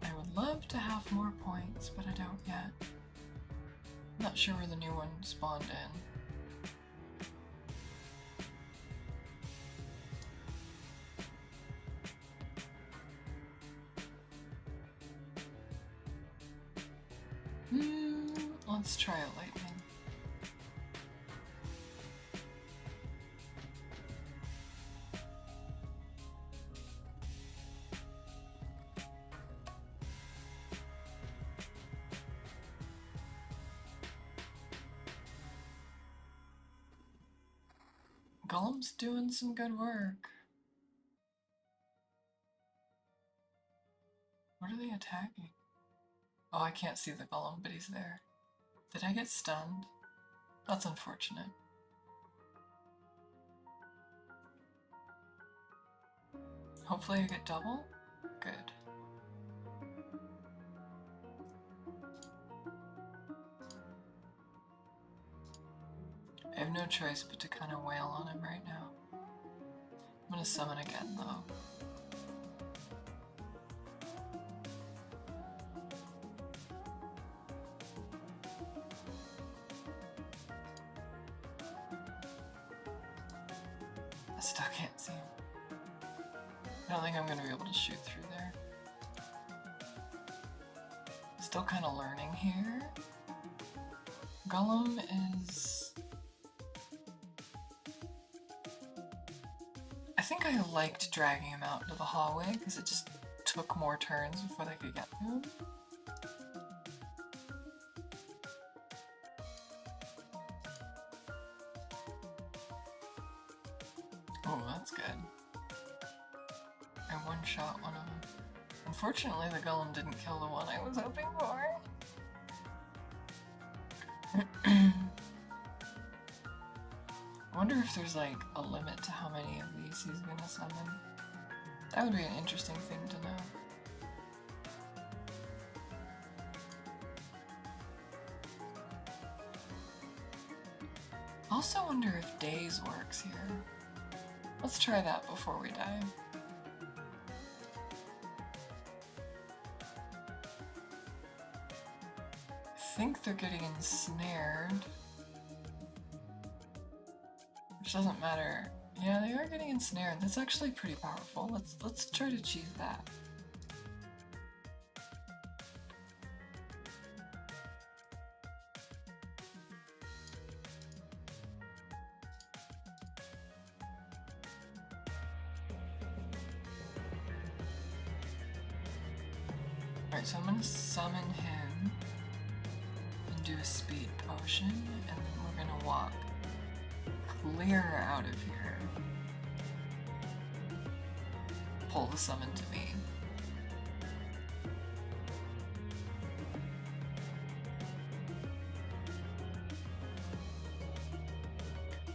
I would love to have more points, but I don't yet. I'm not not sure where the new one spawned in. Let's try a lightning. Golem's doing some good work. What are they attacking? Oh, I can't see the golem, but he's there. Did I get stunned? That's unfortunate. Hopefully I get double? Good. I have no choice but to kind of wail on him right now. I'm gonna summon again though. I still can't see him. I don't think I'm gonna be able to shoot through there. Still kind of learning here. Golem is... I think I liked dragging him out into the hallway because it just took more turns before they could get to him. Oh, that's good. I one-shot one of them. Unfortunately, the golem didn't kill the one I was hoping for. I wonder if there's like a limit to how many of these he's gonna summon. That would be an interesting thing to know. I also wonder if daze works here. Let's try that before we die. I think they're getting ensnared. Which doesn't matter. Yeah, they are getting ensnared. That's actually pretty powerful. Let's try to achieve that. Alright, so I'm gonna summon him and do a speed potion, and then we're gonna walk clear out of here. Pull the summon to me.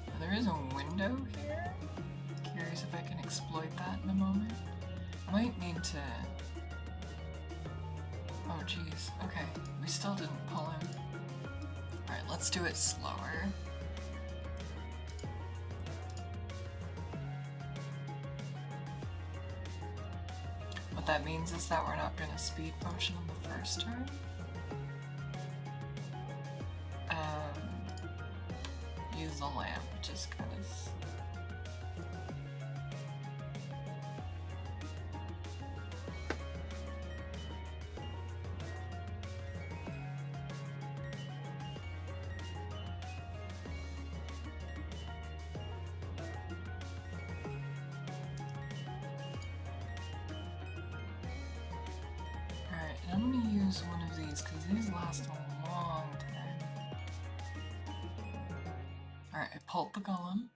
Now, there is a window here. Curious if I can exploit that in a moment. I might need to... Oh geez, okay, we still didn't pull him. Alright, let's do it slower. What that means is that we're not going to speed potion on the first turn. Use the lamp, just kind of... I'm going to use one of these because these last a long time. Alright, I pulled the golem.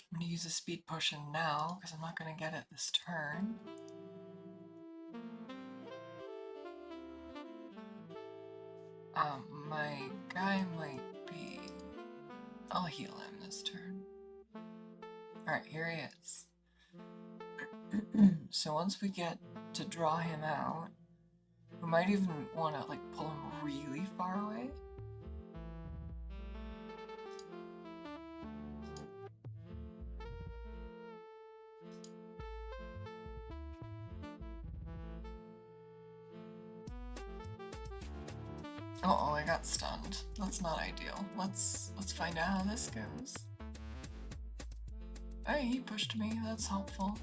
I'm going to use a speed potion now because I'm not going to get it this turn. My guy might be... I'll heal him this turn. Alright, here he is. So once we get to draw him out, we might even want to like pull him really far away. Uh-oh, I got stunned. That's not ideal. Let's find out how this goes. Hey, he pushed me. That's helpful.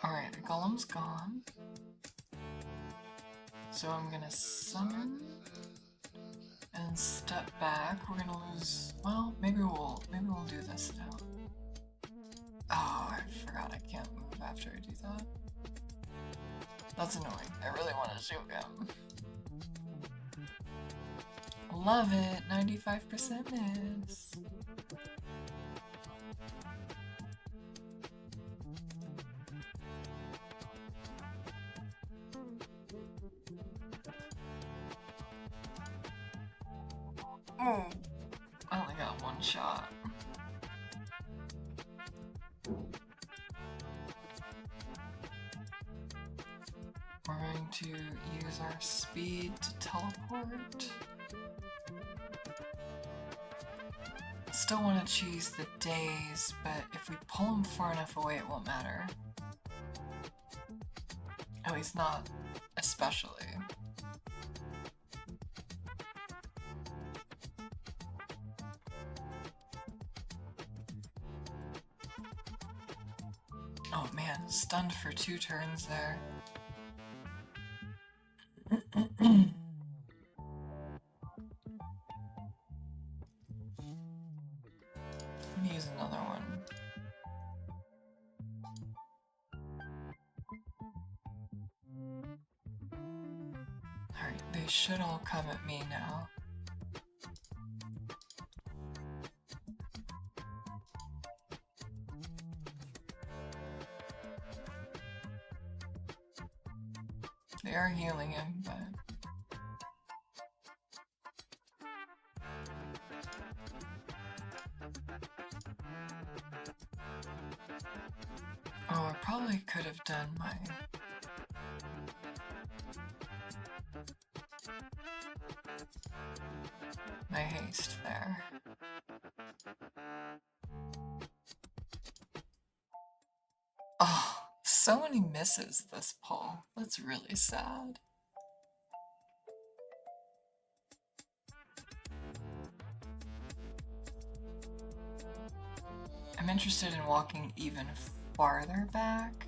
Alright, the golem's gone. So I'm gonna summon and step back. We're gonna lose, well, maybe we'll do this now. Oh, I forgot I can't move after I do that. That's annoying. I really want to shoot him. Love it! 95% miss. Oh, I only got one shot. We're going to use our speed to teleport. Still want to choose the days, but if we pull him far enough away, it won't matter. At least not especially. Oh man, stunned for 2 turns there. Let me use another one. Alright, they should all come at me now. They are healing him, but... Oh, I probably could have done my haste there. Oh, so many misses this pull. That's really sad. I'm interested in walking even farther back.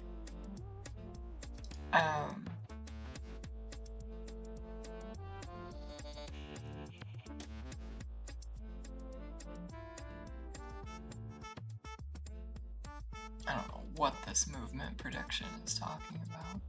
I don't know what this movement prediction is talking about.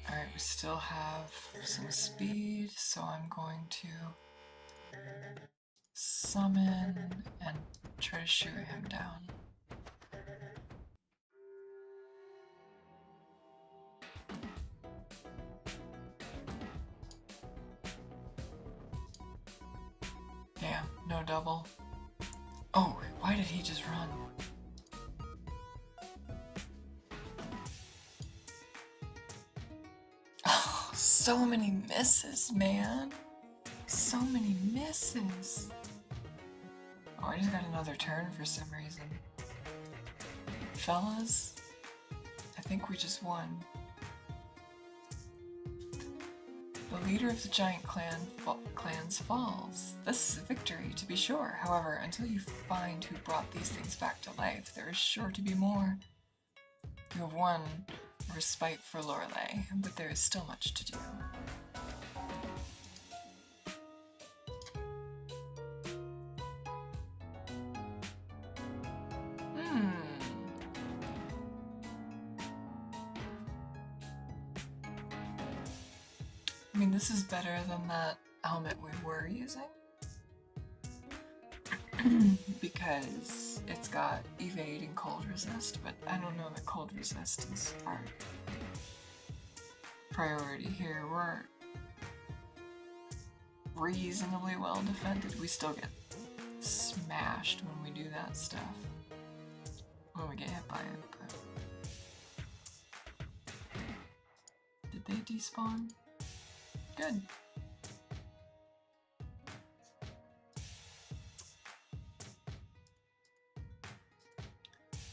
Alright, we still have some speed, so I'm going to summon and try to shoot him down. Damn, no double. Oh, why did he just run? Oh, so many misses, man. So many misses. Oh, I just got another turn for some reason. Fellas, I think we just won. The leader of the giant clans falls. This is a victory, to be sure. However, until you find who brought these things back to life, there is sure to be more. You have won respite for Lorelei, but there is still much to do. I mean, this is better than that helmet we were using. Because it's got evade and cold resist, but I don't know that cold resist is our priority here. reasonably well defended. We still get smashed when we do that stuff. When we get hit by it. But... Did they despawn? Good.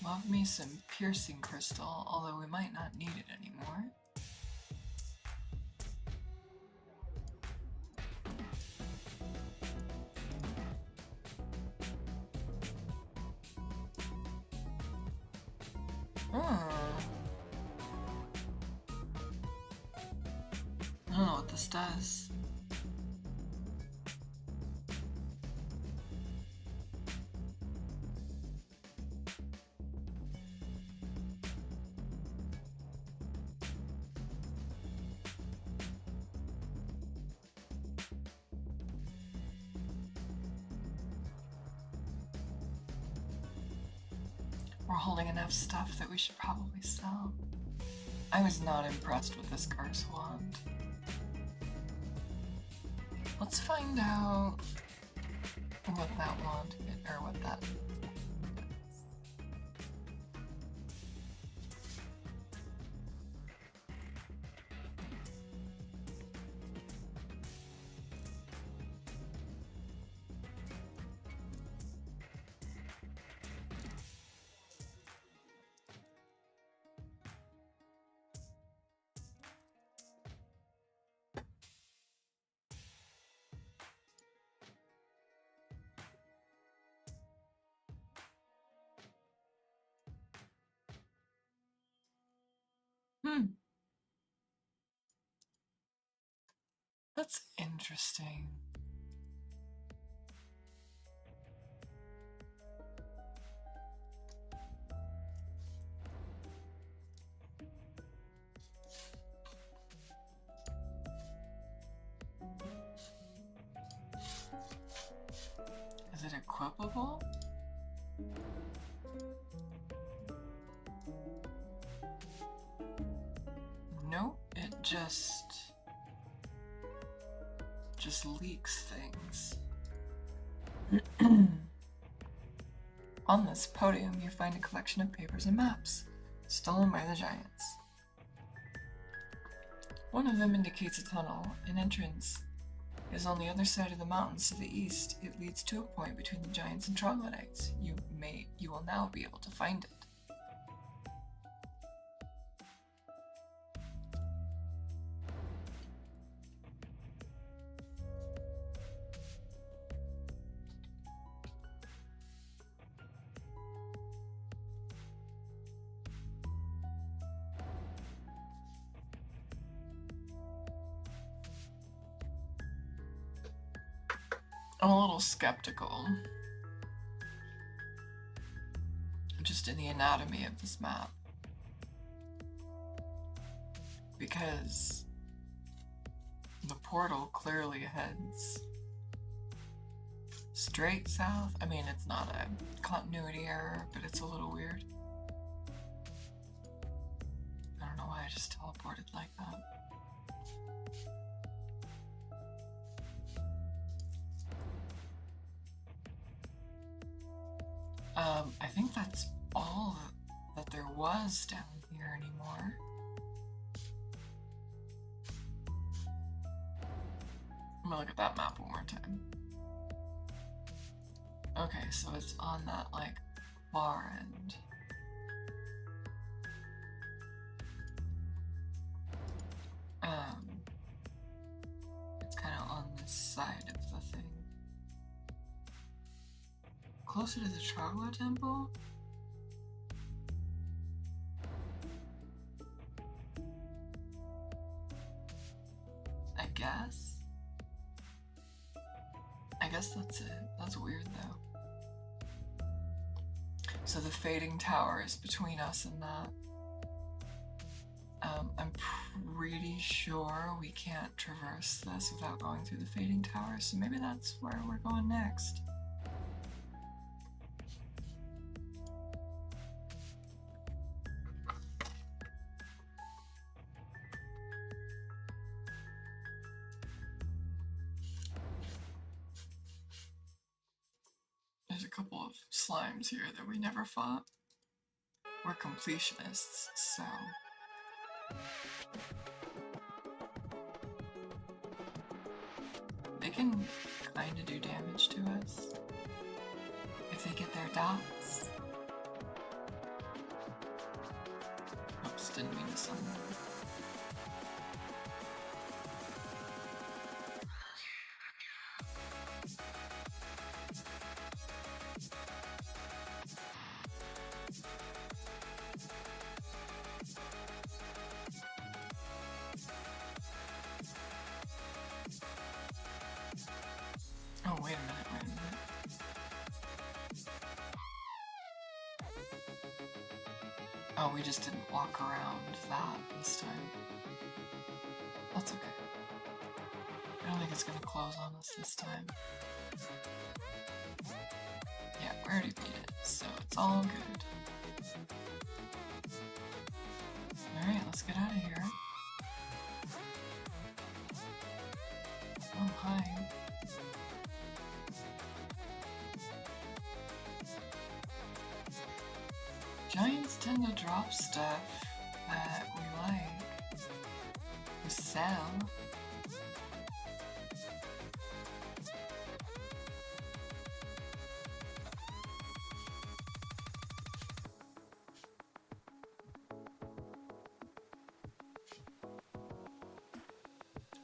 Love me some piercing crystal, although we might not need it anymore. I don't know what this does. We're holding enough stuff that we should probably sell. I was not impressed with this curse wand. Let's find out what that wand or what that. That's interesting. Is it equipable? Nope, it just leaks things. On this podium, you find a collection of papers and maps, stolen by the giants. One of them indicates a tunnel. An entrance is on the other side of the mountains to the east. It leads to a point between the giants and troglodytes. You will now be able to find it. I'm a little skeptical, just in the anatomy of this map, because the portal clearly heads straight south. I mean, it's not a continuity error, but it's a little weird. I don't know why I just teleported like that. I think that's all that there was down here anymore. I'm gonna look at that map one more time. Okay, so it's on that, like, far end. It's kind of on this side of the thing. Closer to the Troglo Temple? I guess? I guess that's it. That's weird though. So the Fading Tower is between us and that. I'm pretty sure we can't traverse this without going through the Fading Tower, so maybe that's where we're going next. of slimes here that we never fought. We're completionists, so... They can kinda do damage to us if they get their dots. Oops, didn't mean to summon them. Oh, wait a minute. Oh, we just didn't walk around that this time. That's okay. I don't think it's gonna close on us this time. Yeah, we already beat it, so it's all good. Alright, let's get out of here. Oh, hi. Giants tend to drop stuff that we like. We sell.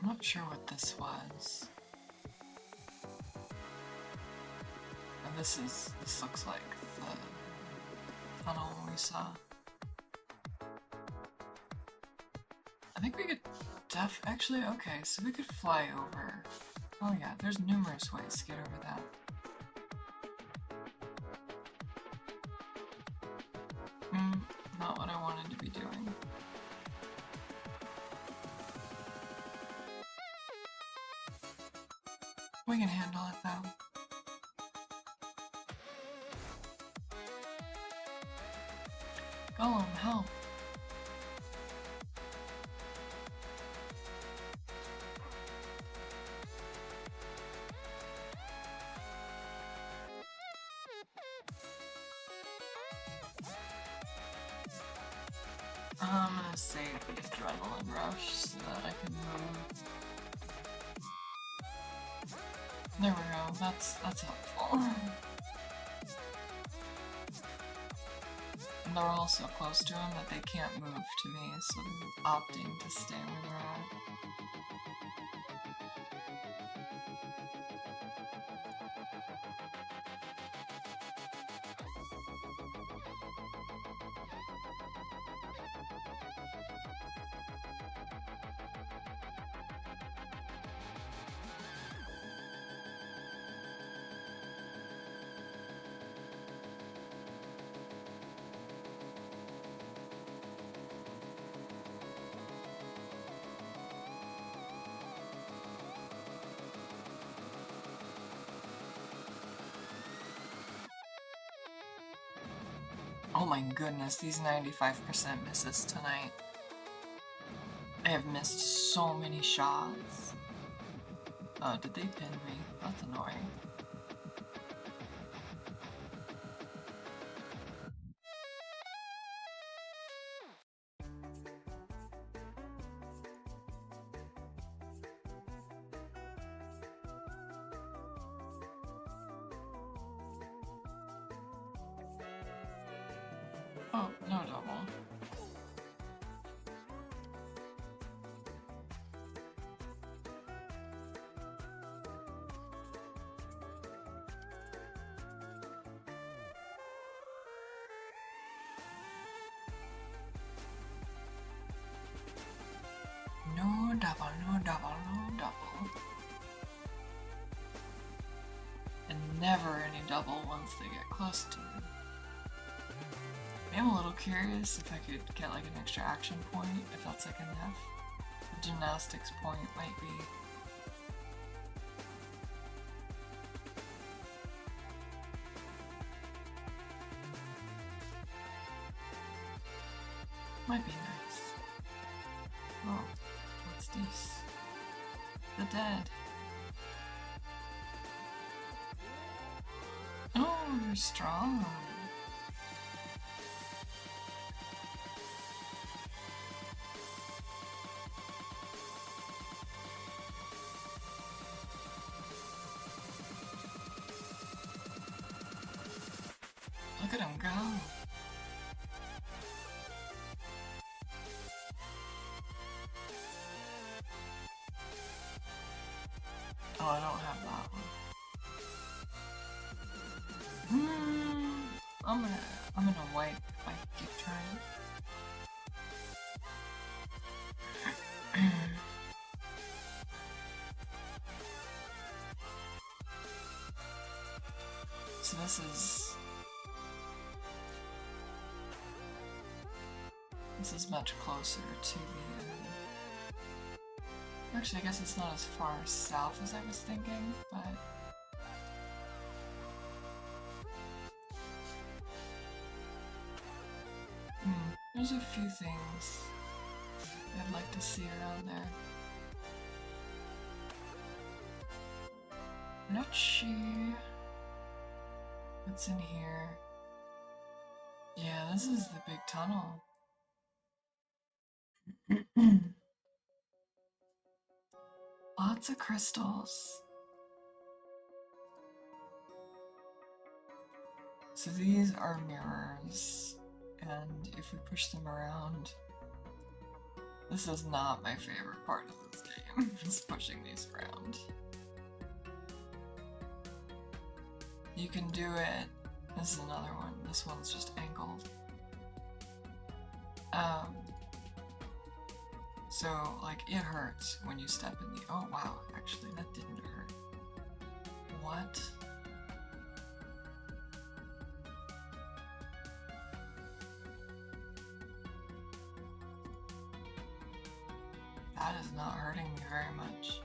I'm not sure what this was. And this looks like the tunnel we saw. I think we could actually, okay, so we could fly over. Oh yeah, there's numerous ways to get over that. Not what I wanted to be doing. We can handle it though. Golem, help! I'm gonna save the adrenaline rush so that I can move. There we go, that's helpful. And they're all so close to him that they can't move to me, so they're opting to stay where they're at. Oh my goodness, these 95% misses tonight. I have missed so many shots. Did they pin me? That's annoying. Oh, no double. No double, no double, no double. And never any double once they get close to you. I'm a little curious if I could get like an extra action point, if that's like enough. The gymnastics point might be. Might be nice. Oh, what's this? The dead. Oh super strong. Look at him go. Oh, I don't have that one. I'm gonna wipe if I keep trying. So this is much closer to the actually, I guess it's not as far south as I was thinking, but there's a few things I'd like to see around there. I'm not sure what's in here. Yeah, this is the big tunnel. Lots of crystals. So these are mirrors, and if we push them around, this is not my favorite part of this game, is pushing these around. You can do it. This is another one. This one's just angled. So, like, it hurts when you step in the... Oh, wow. Actually, that didn't hurt. What? That is not hurting me very much.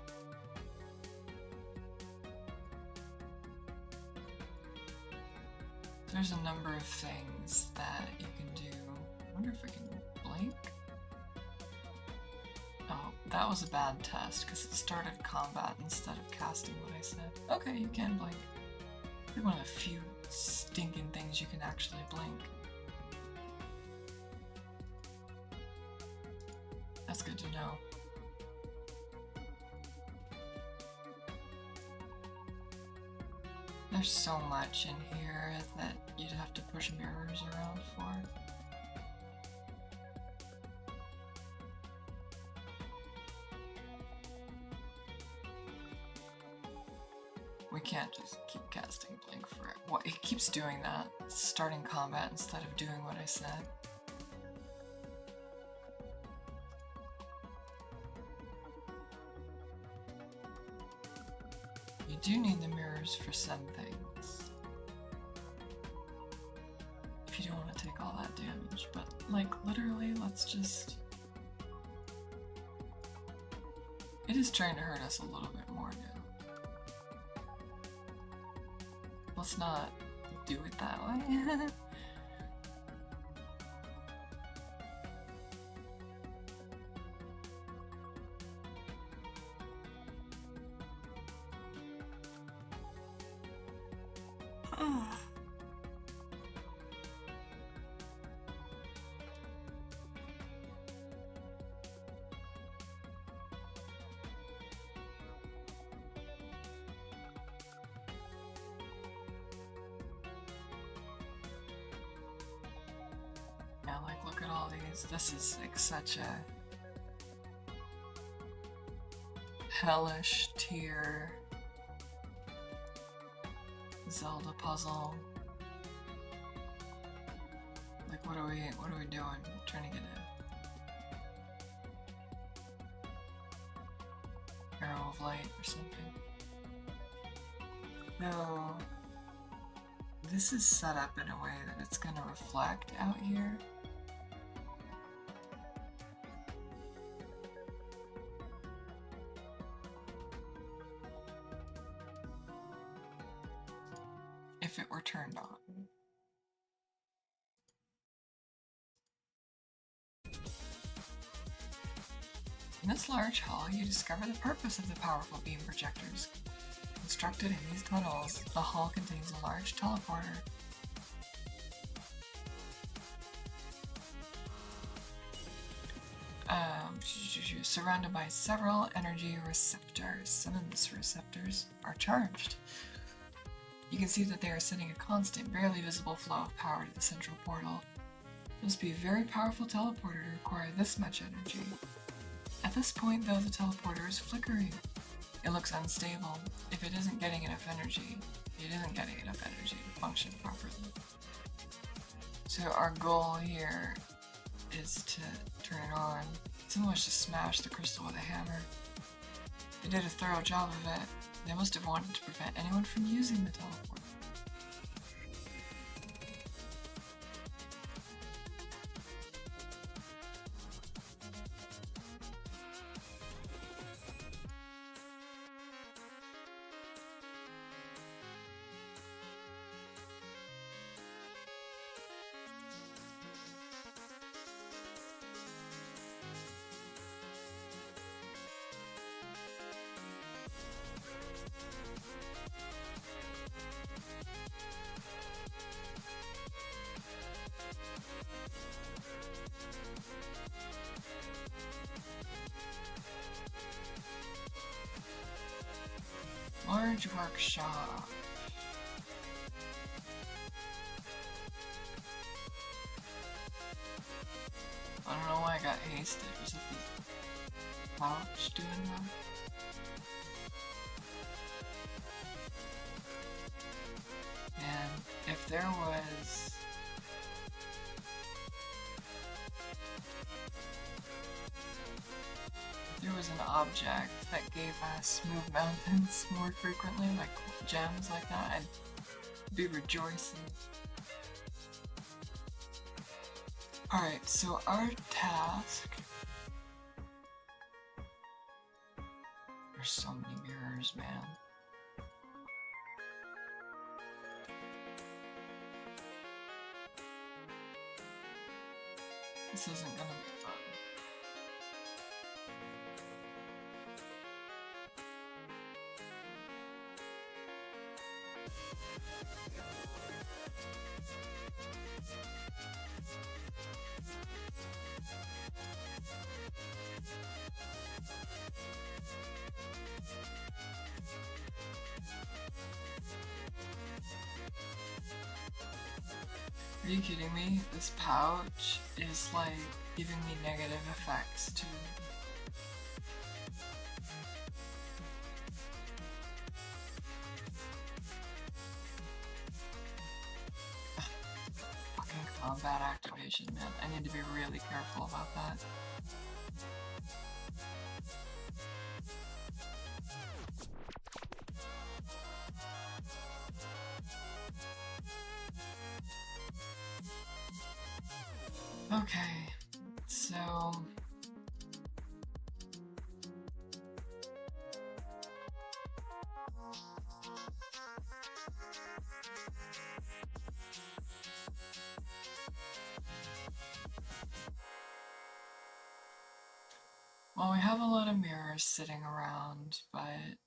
There's a number of things that you can do. I wonder if I can blink? Oh, that was a bad test because it started combat instead of casting what I said. Okay, you can blink. It's one of the few stinking things you can actually blink. That's good to know. There's so much in here that you'd have to push mirrors around for. We can't just keep casting blink for it. What? It keeps doing that. It's starting combat instead of doing what I said. You do need the mirrors for some things. If you don't want to take all that damage, but like literally, let's just... It is trying to hurt us a little bit more now. Let's not do it that way. Yeah, like look at all these. This is like such a hellish tier Zelda puzzle. Like what are we doing? Trying to get a arrow of light or something. No. This is set up in a way that it's gonna reflect out here. If it were turned on. In this large hall, you discover the purpose of the powerful beam projectors constructed in these tunnels. The hall contains a large teleporter. Surrounded by several energy receptors. Some of these receptors are charged. You can see that they are sending a constant, barely visible flow of power to the central portal. It must be a very powerful teleporter to require this much energy. At this point, though, the teleporter is flickering. It looks unstable. If it isn't getting enough energy, to function properly. So our goal here is to turn it on. Someone was to smash the crystal with a hammer. They did a thorough job of it. They must have wanted to prevent anyone from using the teleporter. Large workshop. I don't know why I got hasted. Was it the pouch doing that? And if there was... there was an object that gave us smooth mountains more frequently, like gems like that, I'd be rejoicing. Alright, so our task... there's so many mirrors, man. This isn't gonna be fun. Are you kidding me? This pouch is like giving me negative effects too. Fucking combat activation, man. I need to be really careful about that. Okay, so... well, we have a lot of mirrors sitting around, but...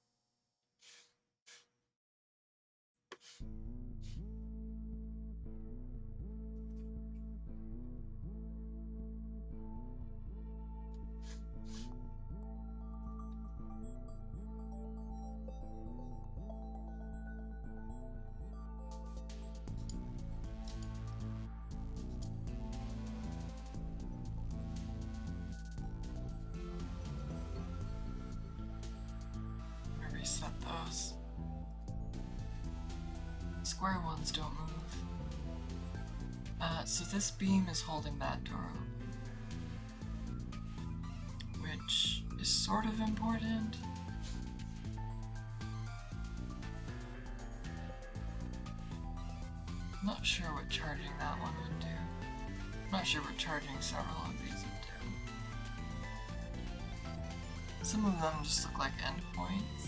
reset those. Square ones don't move. So this beam is holding that door open, which is sort of important. I'm not sure what charging that one would do. I'm not sure what charging several of these would do. Some of them just look like endpoints.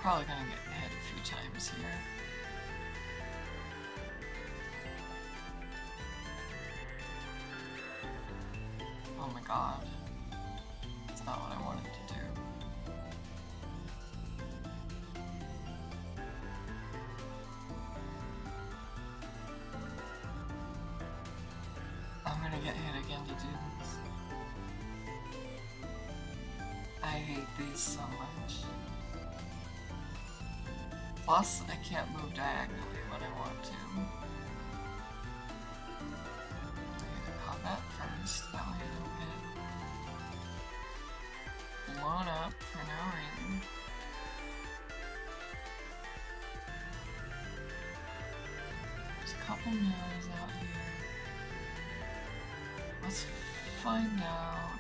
Probably gonna get hit a few times here. Oh my god. That's not what I wanted to do. I'm gonna get hit again to do this. I hate these so much. Plus, I can't move diagonally when I want to. I need to combat first, that way I don't get blown up for no reason. There's a couple mirrors out here. Let's find out.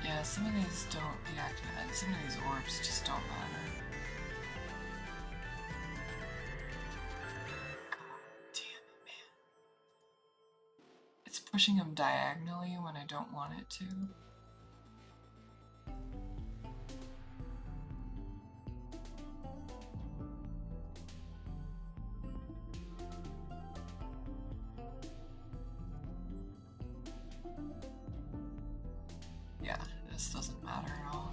Yeah, some of these don't deactivate. Some of these orbs just don't matter. God damn it, man. It's pushing them diagonally when I don't want it to. Yeah, this doesn't matter at all.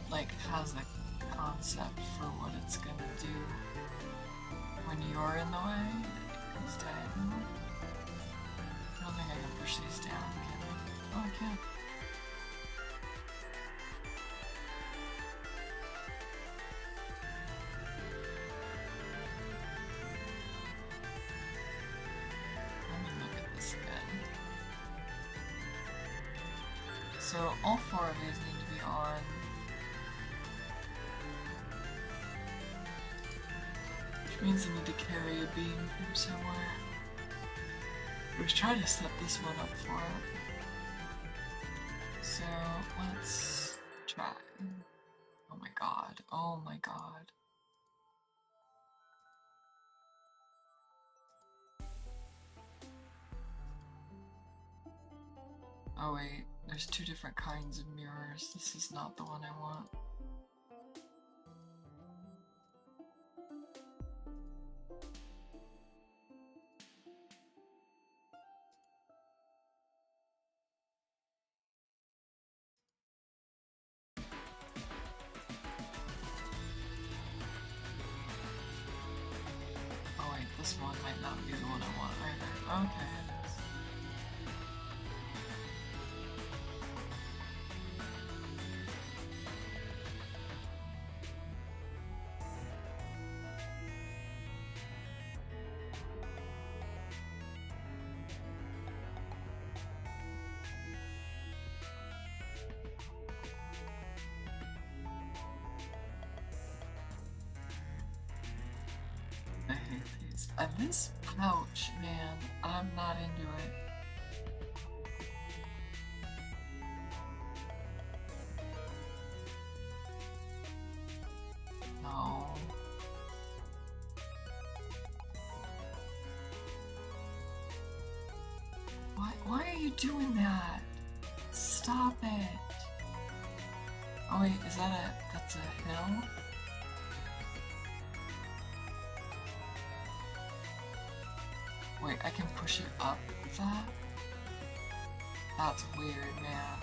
Like has a concept for what it's gonna do when you're in the way. It goes diagonal. I don't think I can push these down, can I? Oh, I can. Let me look at this again. So all four of these need to be on. Which means I need to carry a beam from somewhere. I was trying to set this one up for it. So let's try. Oh my god. Oh my god. Oh wait, there's two different kinds of mirrors. This is not the one I want. This one might not be the one I want either. Okay, it is. I hate these. This pouch, man, I'm not into it. No. Why are you doing that? Stop it. Oh wait, is that that's a hill? Wait, I can push it up with that? That's weird, man.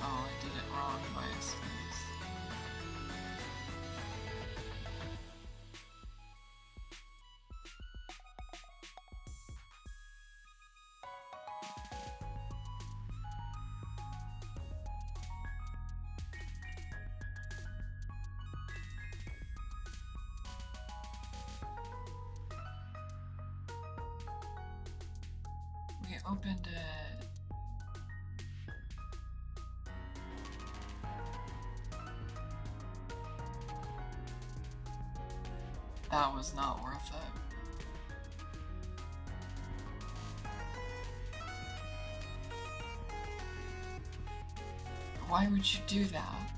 Oh, I did it wrong by a space. opened it. That was not worth it. Why would you do that?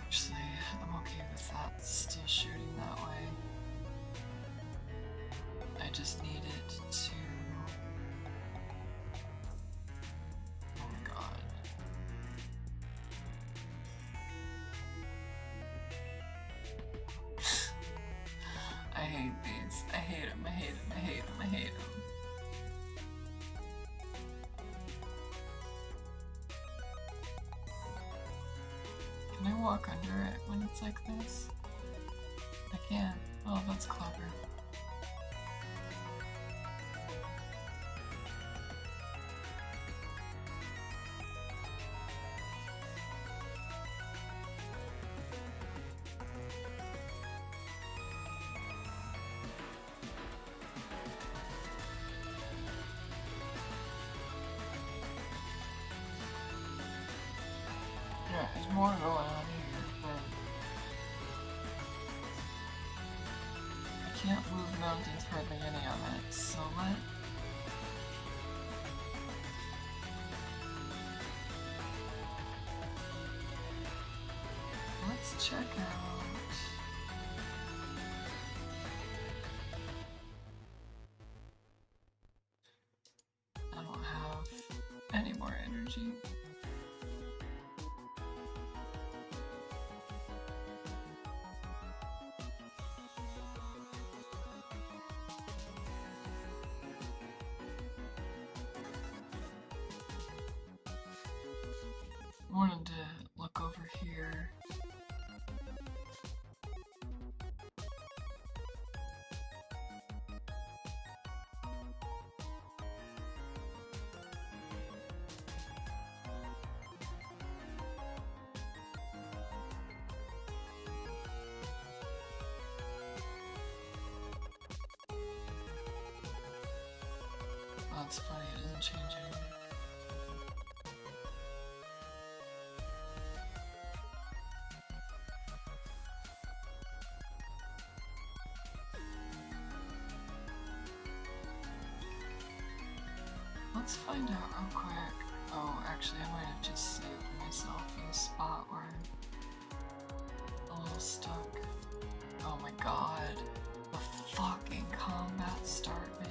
Actually, I'm okay with that still shooting that way. I just need it to... Oh my god. I hate these. I hate them, I hate them, I hate them, I hate them. Can I walk under it when it's like this? I can. Oh, that's clever. Yeah, there's more going on here, but I can't move mountains hardly any of it, so let's check out... I don't have any more energy. I wanted to look over here. Oh, it's funny, it doesn't change anything. Let's find out real quick. Oh, actually, I might have just saved myself in a spot where I'm a little stuck. Oh my god. The fucking combat start, man.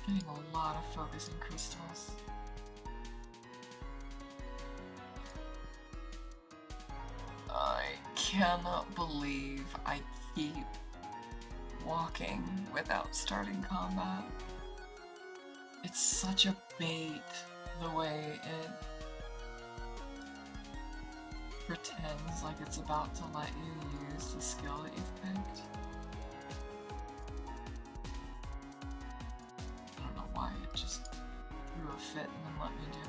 Getting a lot of focusing crystals. I cannot believe I keep walking without starting combat. It's such a bait the way it pretends like it's about to let you use the skill that you've picked. I don't know why it just threw a fit and then let me do it.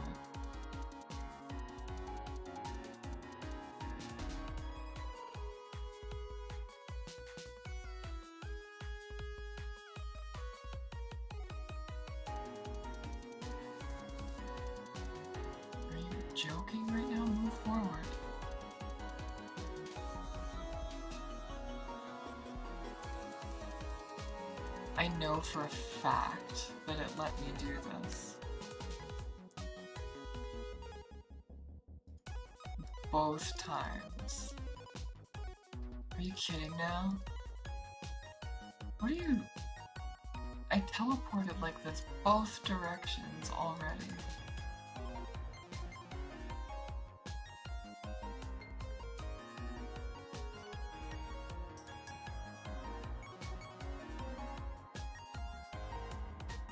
Joking right now? Move forward. I know for a fact that it let me do this. Both times. Are you kidding now? What are you... I teleported like this both directions already.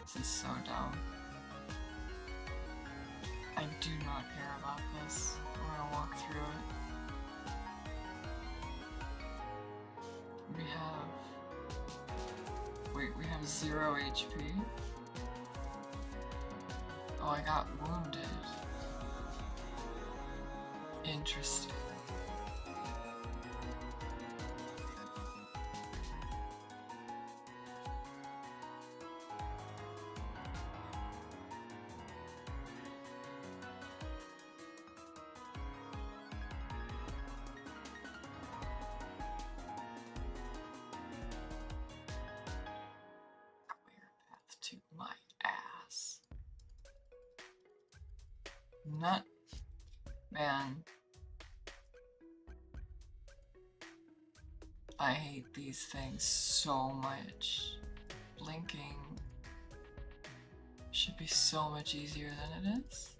This is so dumb. I do not care about this. We're gonna walk through it. We have 0 HP. Oh, I got wounded. Interesting. To my ass. Nut. Man. I hate these things so much. Blinking should be so much easier than it is.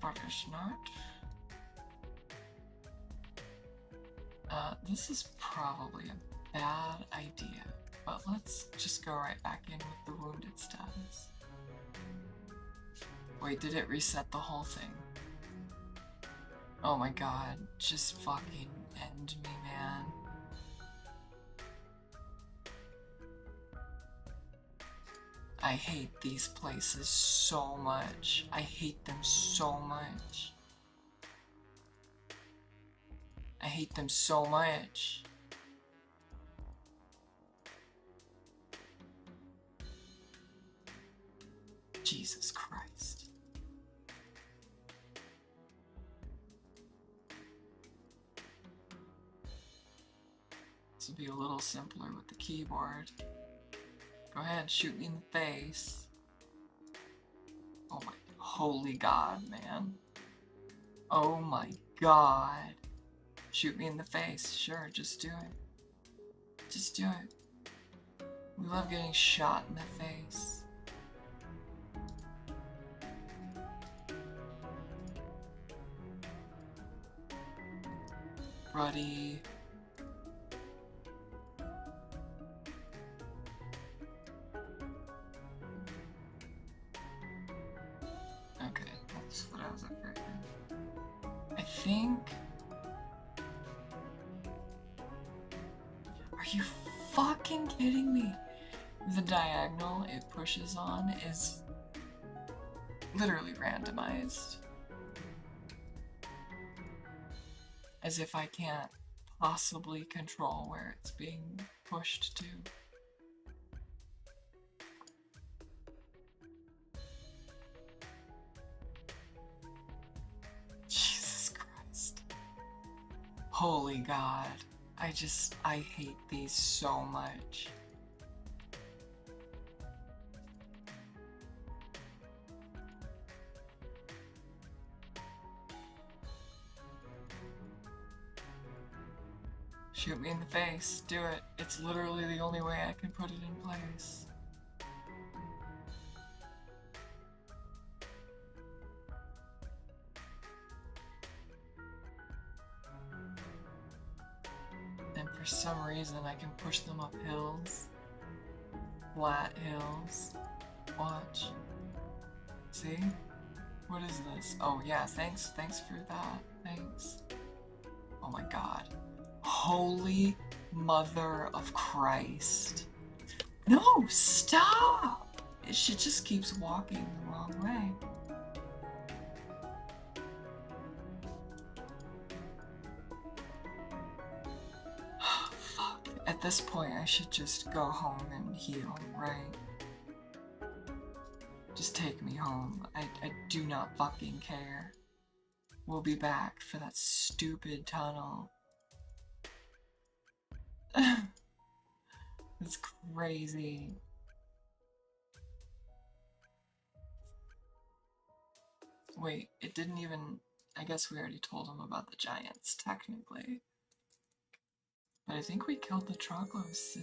But it's not. This is probably a bad idea. But let's just go right back in with the wounded status. Wait, did it reset the whole thing? Oh my god, just fucking end me, man. I hate these places so much. I hate them so much. I hate them so much. Jesus Christ. This would be a little simpler with the keyboard. Go ahead, shoot me in the face. Oh my holy god, man. Oh my god. Shoot me in the face. Sure, just do it. Just do it. We love getting shot in the face. Ruddy. Okay, that's what I was afraid of. I think... Are you fucking kidding me? The diagonal it pushes on is literally randomized. As if I can't possibly control where it's being pushed to. Jesus Christ. Holy God. I hate these so much. Shoot me in the face. Do it. It's literally the only way I can put it in place. And for some reason I can push them up hills. Flat hills. Watch. See? What is this? Oh yeah, thanks for that. Thanks. Oh my god. Holy Mother of Christ. No, stop! She just keeps walking the wrong way. Fuck. At this point, I should just go home and heal, right? Just take me home. I do not fucking care. We'll be back for that stupid tunnel. It's crazy. Wait, it didn't even... I guess we already told him about the giants, technically. But I think we killed the Troglodytes.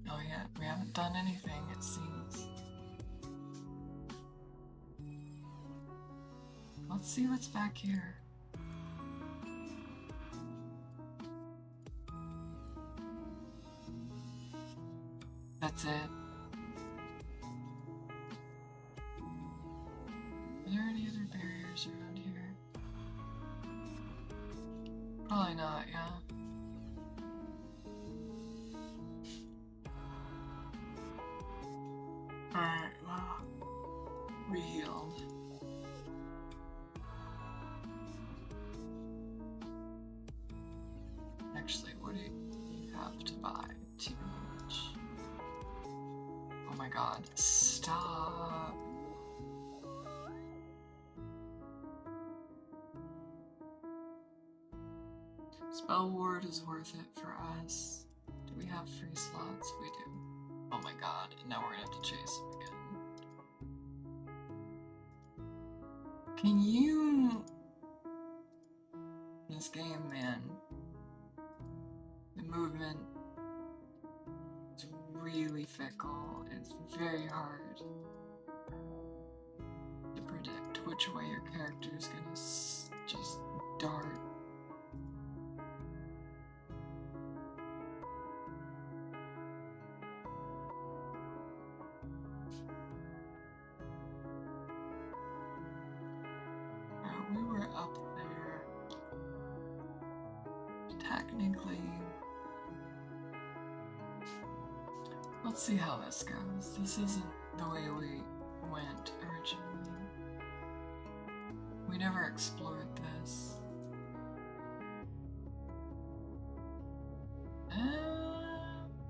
Oh yeah, we haven't done anything, it seems. Let's see what's back here. That's it. Are there any other barriers around here? Probably not, yeah. Alright, well, we healed. Actually, what do you have to buy? Too much. Oh my god, stop. Spell ward is worth it for us. Do we have free slots? We do. Oh my god, and now we're gonna have to chase him again. Can you... This game, man. The movement is really fickle. It's very hard to predict which way your character is gonna just dart. We were up there. Technically. Let's see how this goes. This isn't the way we went originally. We never explored this.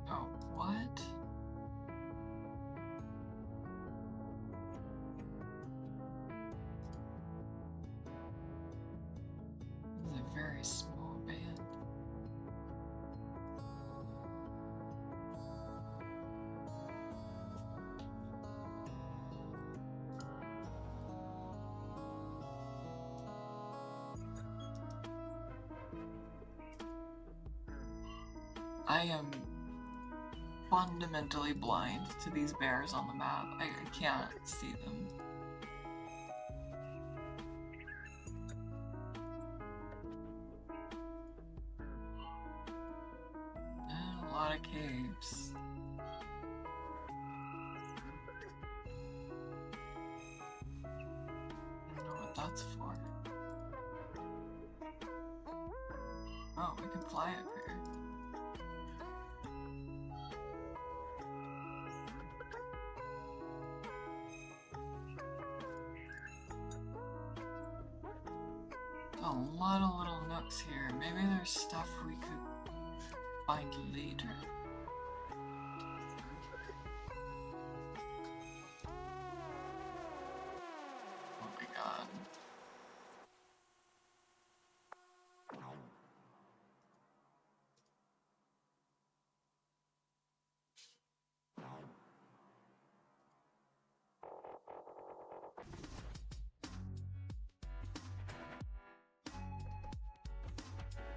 Oh, what? This is a very small band. I am fundamentally blind to these bears on the map. I can't see them. And a lot of caves. I don't know what that's for. Oh, we can fly up here. A lot of little nooks here. Maybe there's stuff we could find later. Oh my god.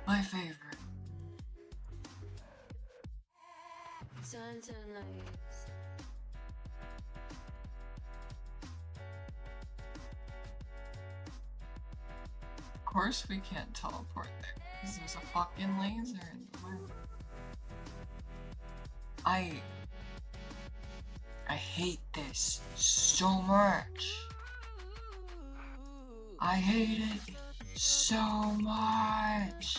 My favorite. Suns and lights. Of course we can't teleport there, because there's a fucking laser in the way. I hate this so much. I hate it so much.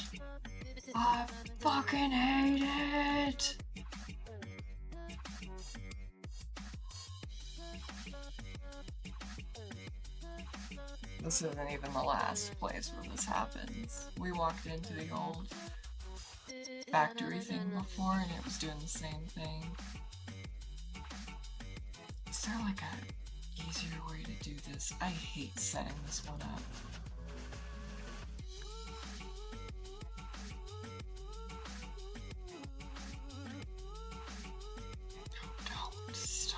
I fucking hate it. This isn't even the last place where this happens. We walked into the old factory thing before and it was doing the same thing. Is there like a easier way to do this? I hate setting this one up. Don't stop.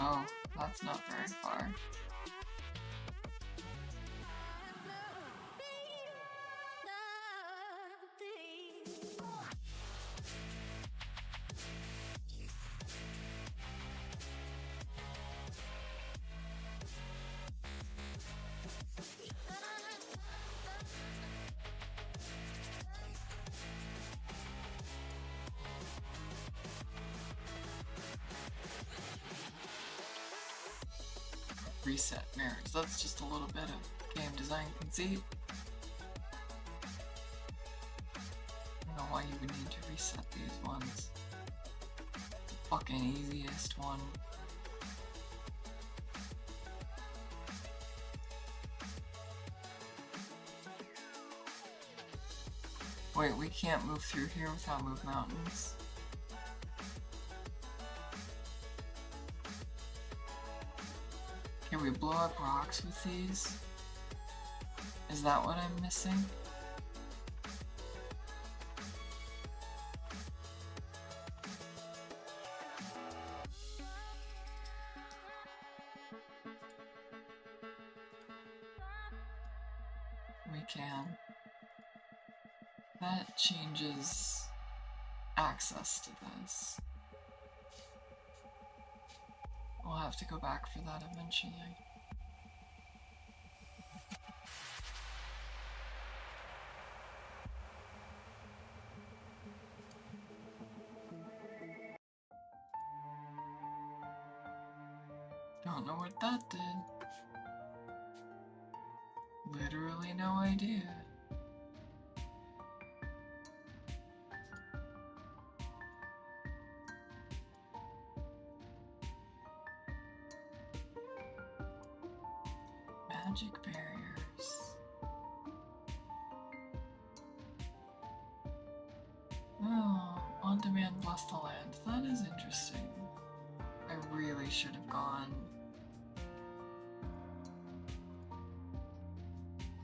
Oh, that's not very far. Reset mirrors. That's just a little bit of game design conceit. I don't know why you would need to reset these ones. The fucking easiest one. Wait, we can't move through here without move mountains. Can we blow up rocks with these? Is that what I'm missing? We can. That changes access to this. We'll have to go back for that eventually. Don't know what that did. Literally no idea. Magic barriers. Oh, on demand bless the land. That is interesting. I really should have gone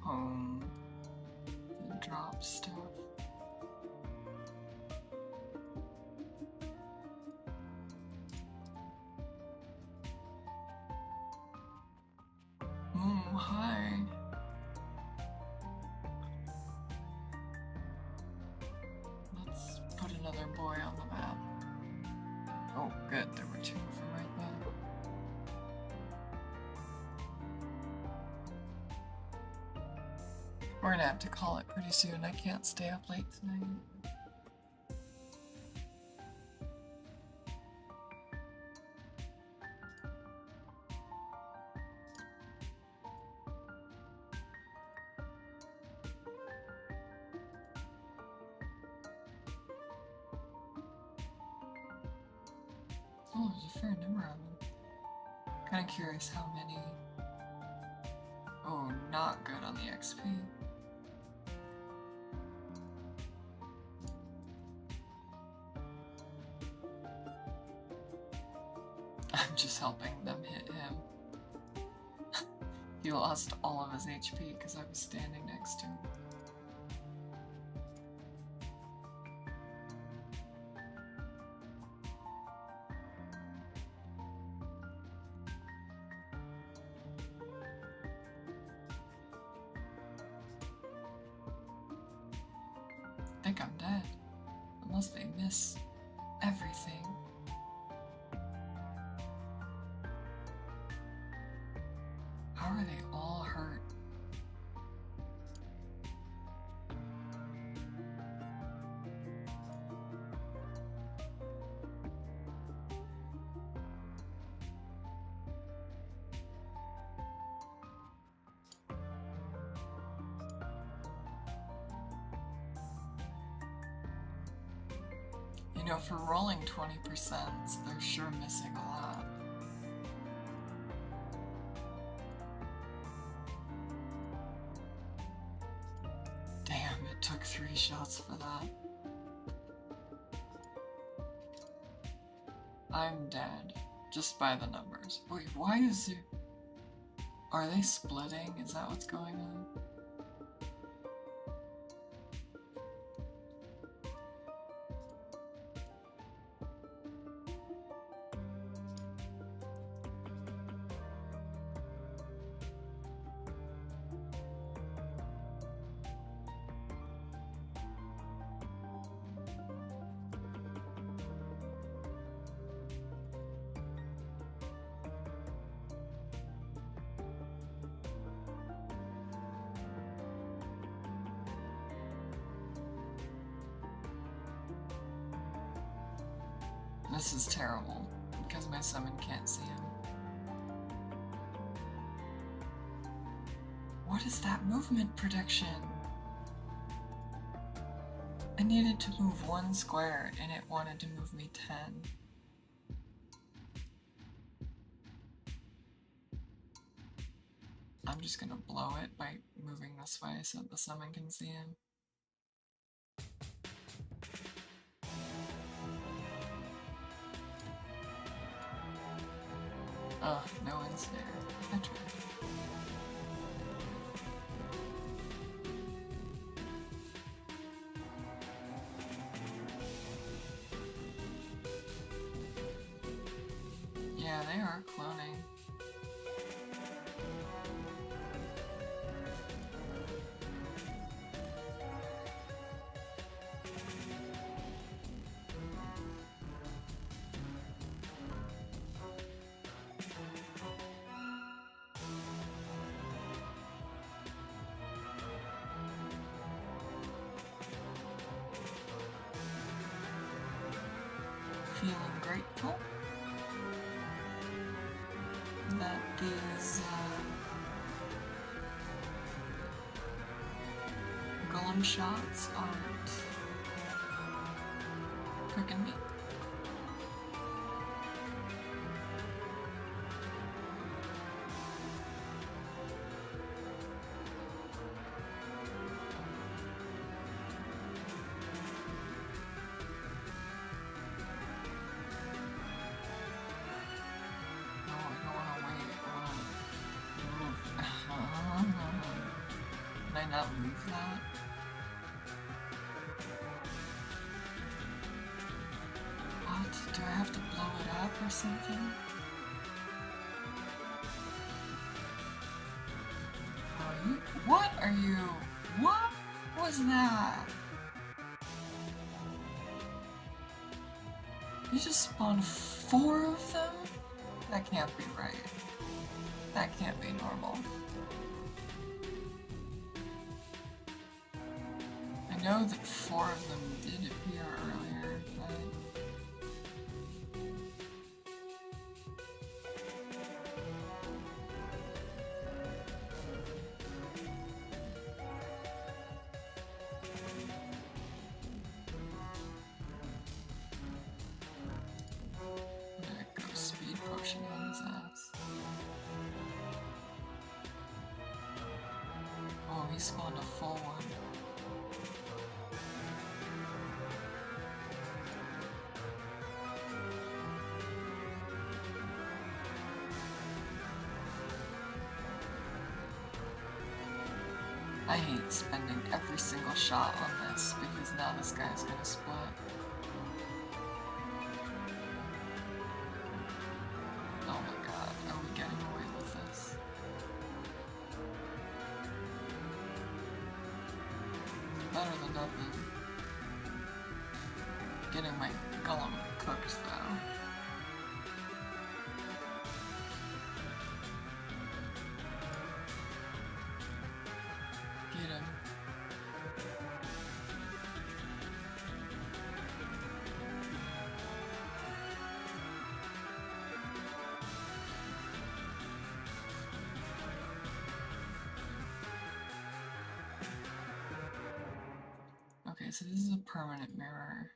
home and drop stuff. Hi. Let's put another boy on the map. Oh, good. There were two of them right there. We're gonna have to call it pretty soon. I can't stay up late tonight. Oh, there's a fair number of them. Kind of curious how many. Oh, not good on the XP. I'm just helping them hit him. He lost all of his HP because I was standing next to him. I think I'm dead. Unless they miss everything. How are they all hurt? You know, for rolling 20%, they're sure missing a lot. Damn, it took 3 shots for that. I'm dead. Just by the numbers. Wait, why is it... Are they splitting? Is that what's going on? This is terrible, because my summon can't see him. What is that movement prediction? I needed to move 1 square, and it wanted to move me 10. I'm just gonna blow it by moving this way so the summon can see him. Ugh, no one's there. I tried. Yeah, they are cloning. Feeling grateful that these golem shots aren't cooking me. Can I not move that? What? Do I have to blow it up or something? Are you? What are you? What was that? You just spawned 4 of them? That can't be right. That can't be normal. I know that 4 of them did appear earlier, but... I'm gonna go speed potion on his ass. Oh, he spawned a full one. I hate spending every single shot on this because now this guy's gonna split. Oh my god, are we getting away with this? Better than nothing. Getting my golem cooked though. Get him. Okay, so this is a permanent mirror.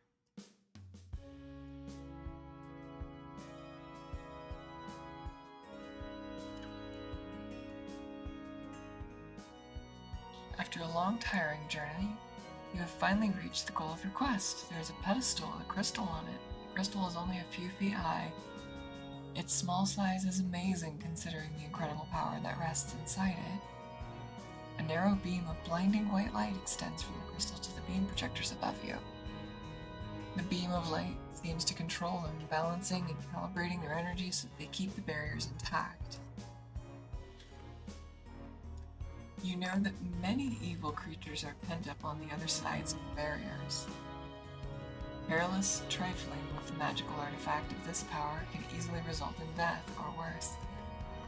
After a long, tiring journey, you have finally reached the goal of your quest. There is a pedestal with a crystal on it. The crystal is only a few feet high. Its small size is amazing considering the incredible power that rests inside it. A narrow beam of blinding white light extends from the crystal to the beam projectors above you. The beam of light seems to control them, balancing and calibrating their energy so that they keep the barriers intact. You know that many evil creatures are pent up on the other sides of the barriers. Careless trifling with the magical artifact of this power can easily result in death or worse.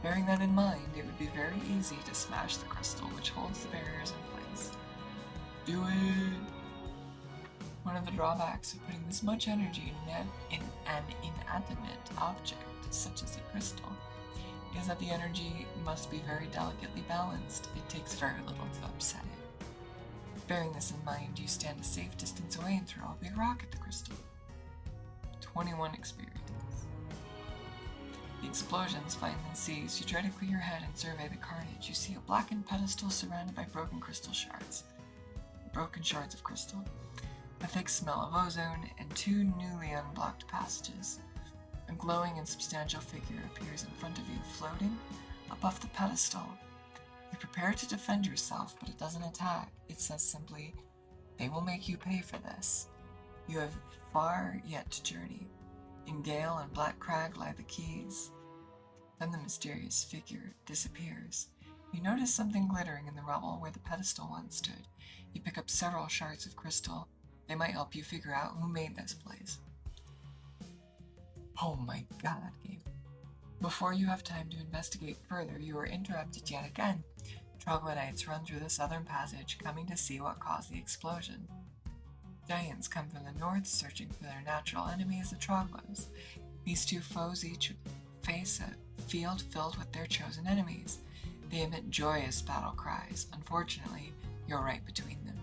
Bearing that in mind, it would be very easy to smash the crystal which holds the barriers in place. Do it! One One of the drawbacks of putting this much energy in an inanimate object, such as a crystal, is that the energy must be very delicately balanced. It takes very little to upset it. Bearing this in mind, you stand a safe distance away and throw a big rock at the crystal. 21 experience. The explosions finally cease. You try to clear your head and survey the carnage. You see a blackened pedestal surrounded by broken shards of crystal, a thick smell of ozone, and two newly unblocked passages. A glowing and substantial figure appears in front of you, floating above the pedestal. You prepare to defend yourself, but it doesn't attack. It says simply, "They will make you pay for this." You have far yet to journey. In Gale and Black Crag lie the keys. Then the mysterious figure disappears. You notice something glittering in the rubble where the pedestal once stood. You pick up several shards of crystal. They might help you figure out who made this place. Oh my god, Gabe. Before you have time to investigate further, you are interrupted yet again. Troglodytes run through the southern passage, coming to see what caused the explosion. Giants come from the north, searching for their natural enemies, the Troglos. These two foes each face a field filled with their chosen enemies. They emit joyous battle cries. Unfortunately, you're right between them,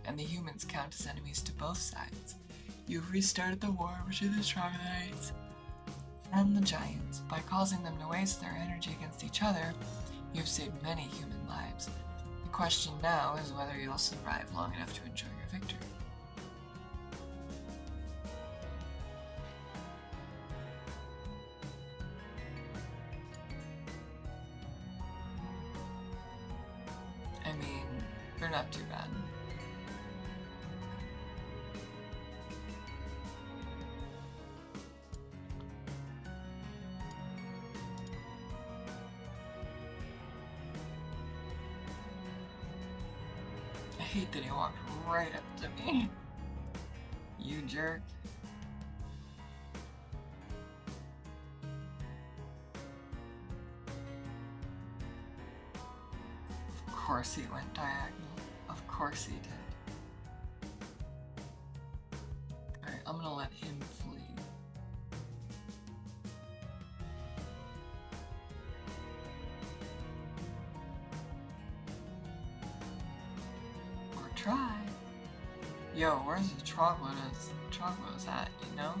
and the humans count as enemies to both sides. You've restarted the war between the Troglodytes and the Giants. By causing them to waste their energy against each other, you've saved many human lives. The question now is whether you'll survive long enough to enjoy your victory. I mean, they're not too bad. I hate that he walked right up to me. You jerk. Of course he went diagonal. Of course he did. Alright, I'm gonna let him flee. Or try. Yo, where's the Troglos at, you know?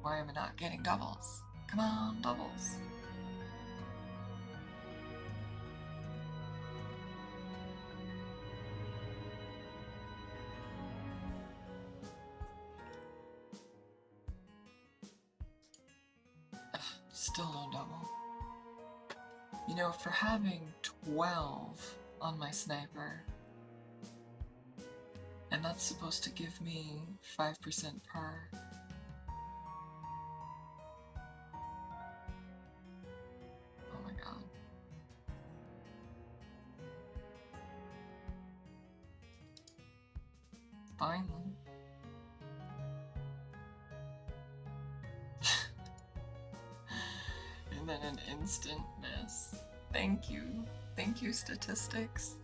Why am I not getting doubles? Come on, doubles. Still no double. You know, for having 12 on my sniper, and that's supposed to give me 5% per. Oh my god. Finally. And then an instant miss. Thank you. Thank you, statistics.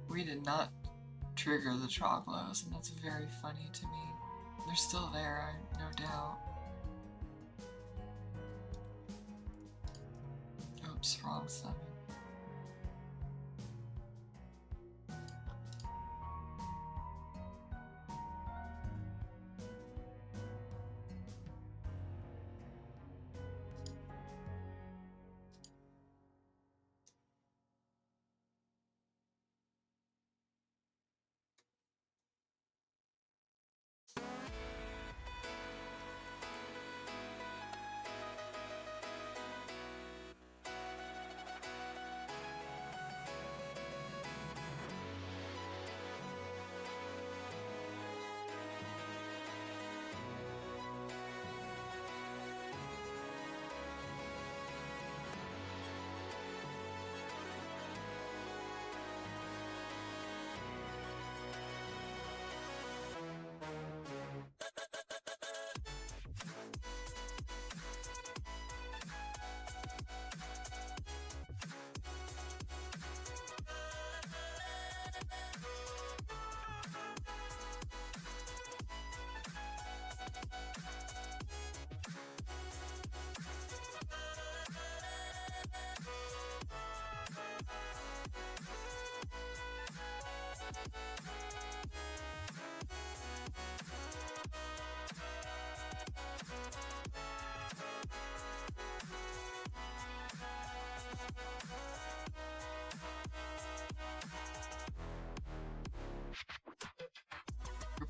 We did not trigger the Troglos, and that's very funny to me. They're still there, no doubt. Oops, wrong summon.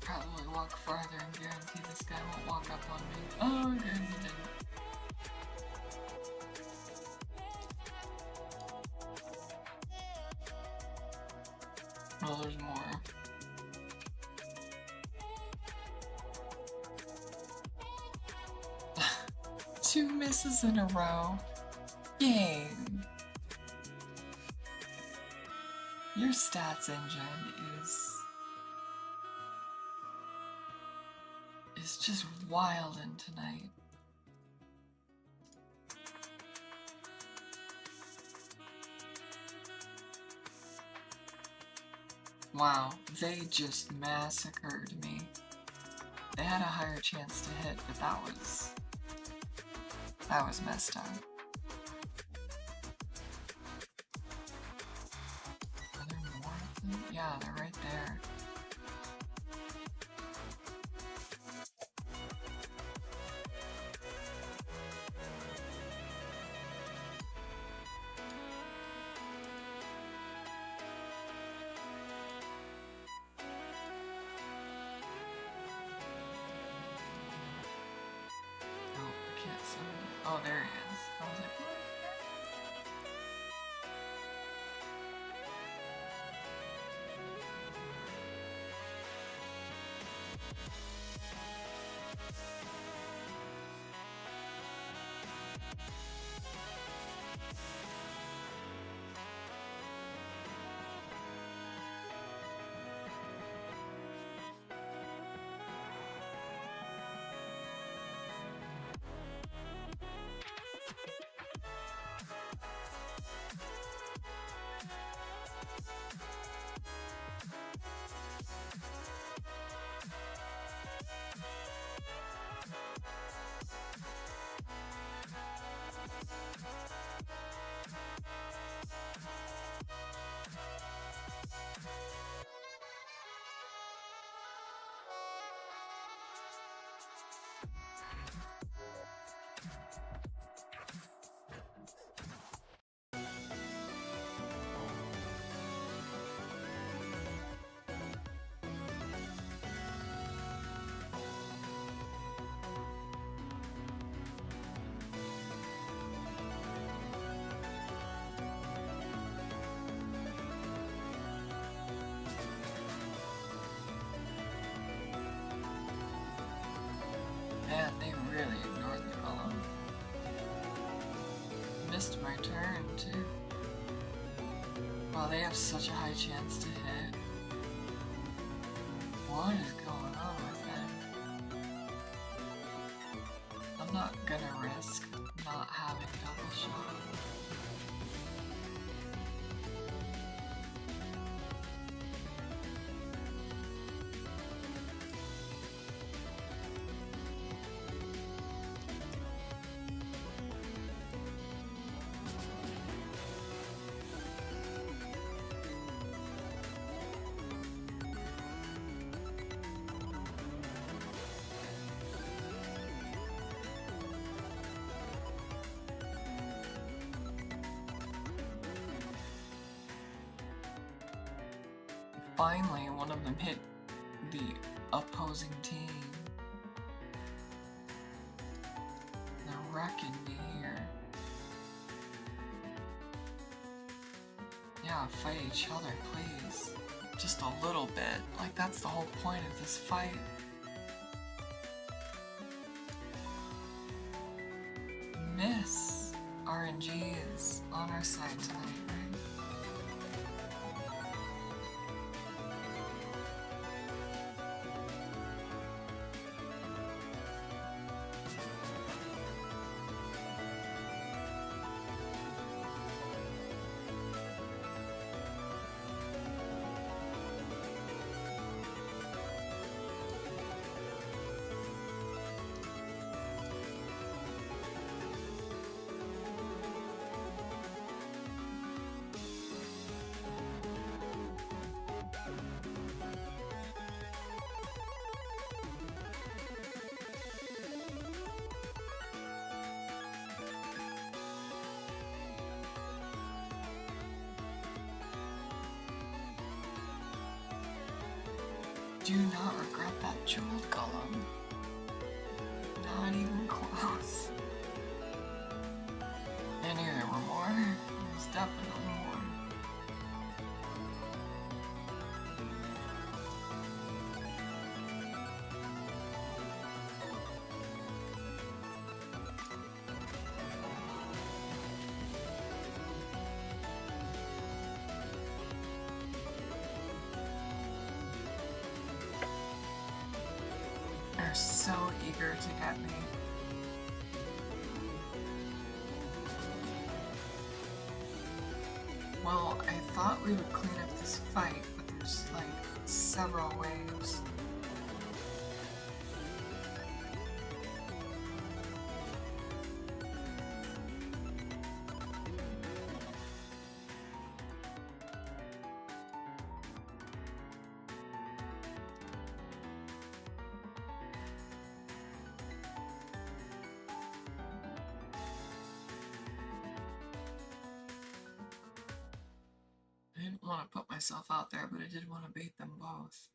probably walk farther and guarantee this guy won't walk up on me. Oh, yeah, he didn't. Well, there's more. Two misses in a row. Game. Your stats engine is just wild in tonight. Wow, they just massacred me. They had a higher chance to hit, but that was messed up. Are there more of them? Yeah, they're right there. Oh, there he is. I was like, what? Man, they really ignored the golem. Missed my turn, too. Wow, they have such a high chance to hit. What is going on with them? I'm not gonna risk not having double shot. Finally, one of them hit the opposing team. They're wrecking me here. Yeah, fight each other, please. Just a little bit. Like, that's the whole point of this fight. Miss. RNG is on our side tonight, right? Do not regret not that jeweled golem. Not even close. I knew there were more. There's definitely more. They're so eager to get me. Well, I thought we would clean up this fight, but there's like several waves. I didn't want to put myself out there, but I did want to bait them both.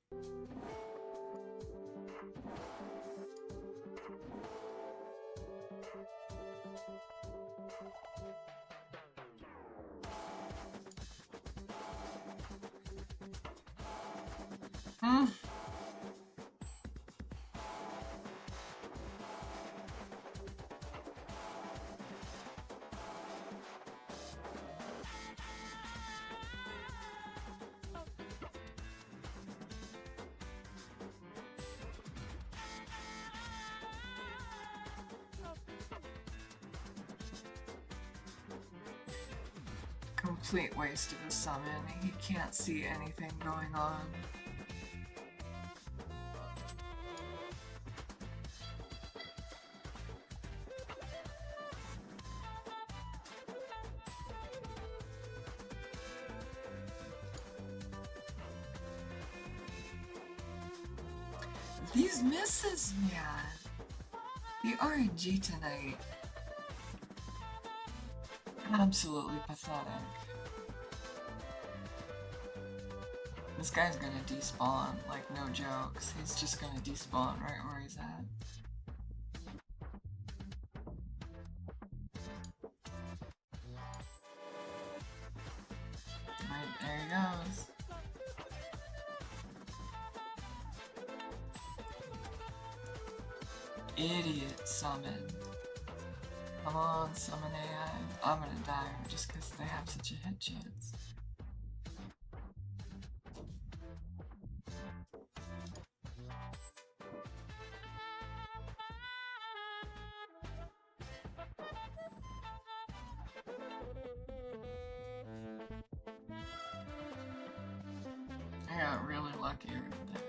Complete waste of a summon. He can't see anything going on. These misses, man. The RNG tonight. Absolutely pathetic. This guy's gonna despawn, like no jokes. He's just gonna despawn right where he's at. Right, there he goes. Idiot summon. Come on, summon AI. I'm gonna die just because they have such a hit chance. I got really lucky right there.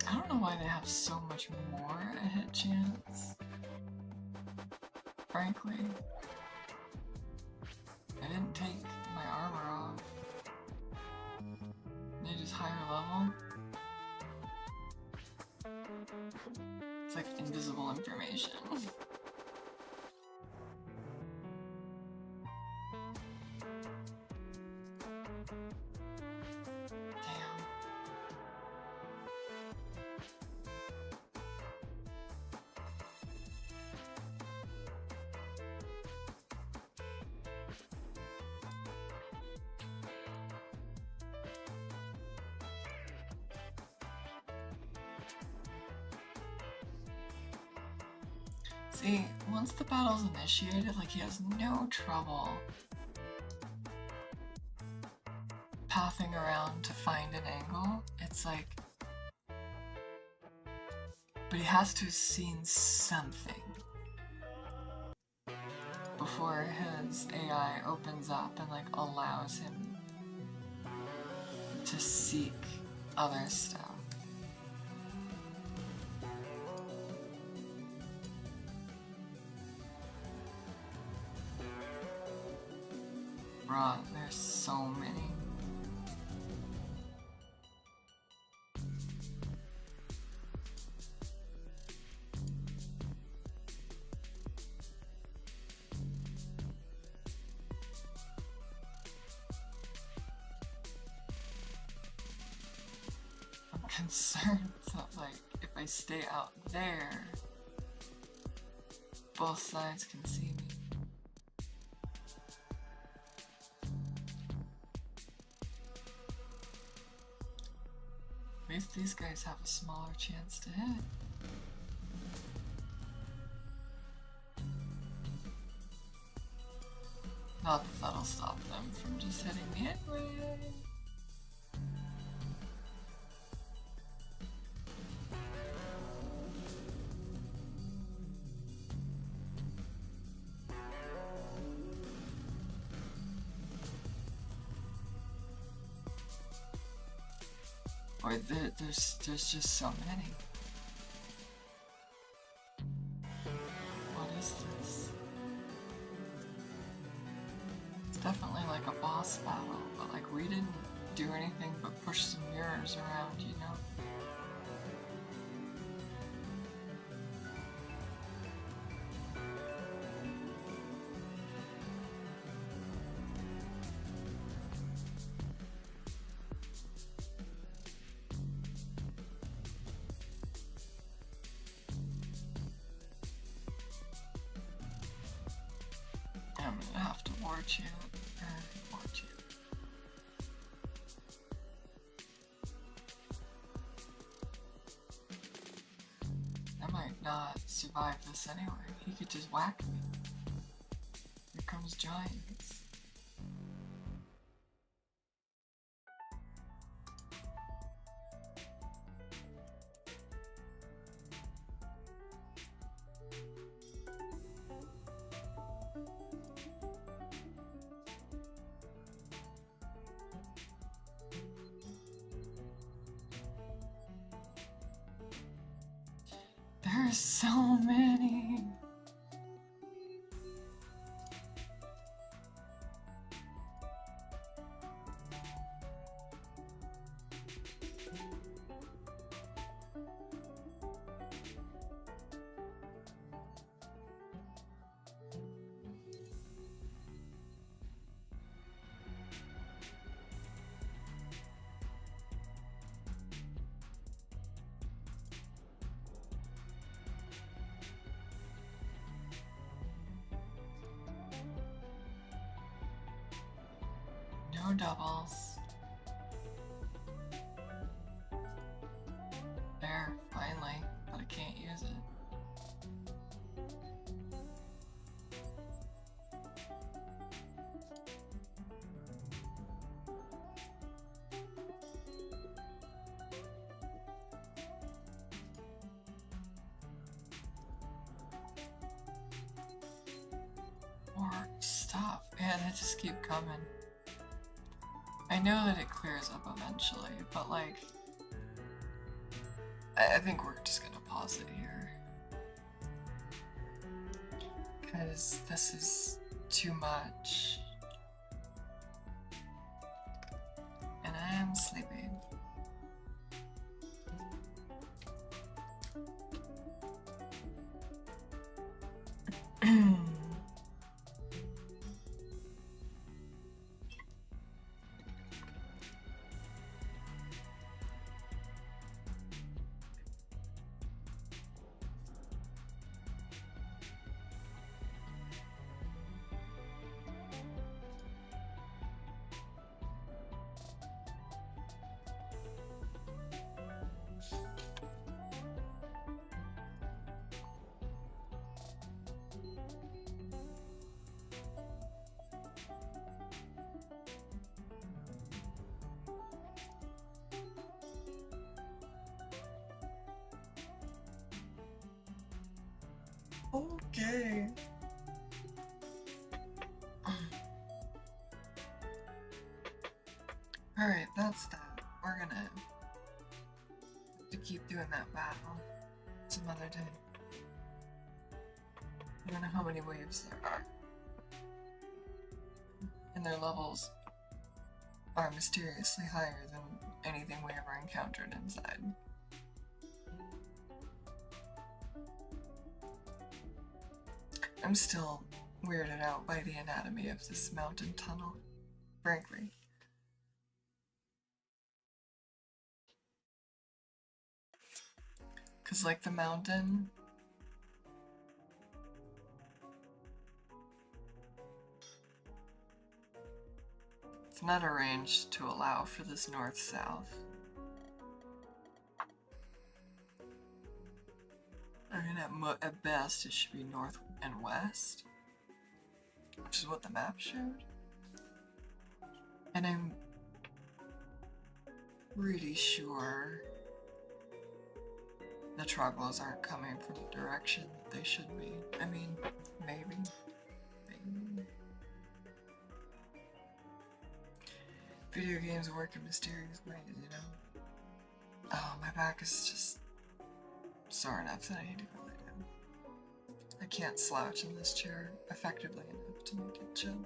I don't know why they have so much more a hit chance. Frankly. I didn't take my armor off. They just higher level. It's like invisible information. See, once the battle's initiated, like, he has no trouble pathing around to find an angle. It's like... But he has to have seen something before his AI opens up and, like, allows him to seek other stuff. Bruh, there's so many. concerned that, like, if I stay out there, both sides can see me. At least these guys have a smaller chance to hit. Not that that'll stop them from just hitting me anyway. Boy, there's just so many. What is this? It's definitely like a boss battle, but like we didn't do anything but push some mirrors around, you know? I'm gonna have to war chant. I might not survive this anyway. He could just whack me. Here comes giants. There's so many. No doubles. There, finally, but I can't use it. More stuff. Yeah, they just keep coming. I know that it clears up eventually, but like, I think we're just gonna pause it here. Because this is too much. And I am sleeping. Okay. Alright, that's that. We're gonna have to keep doing that battle some other time. I don't know how many waves there are. And their levels are mysteriously higher than anything we ever encountered inside. I'm still weirded out by the anatomy of this mountain tunnel, frankly. 'Cause like the mountain, it's not arranged to allow for this north-south. I mean, at best, it should be north and west, which is what the map showed. And I'm pretty sure the Troglows aren't coming from the direction that they should be. I mean, maybe. Maybe. Video games work in mysterious ways, you know? Oh, my back is just sore enough that I need to go lay down. I can't slouch in this chair effectively enough to make it chill.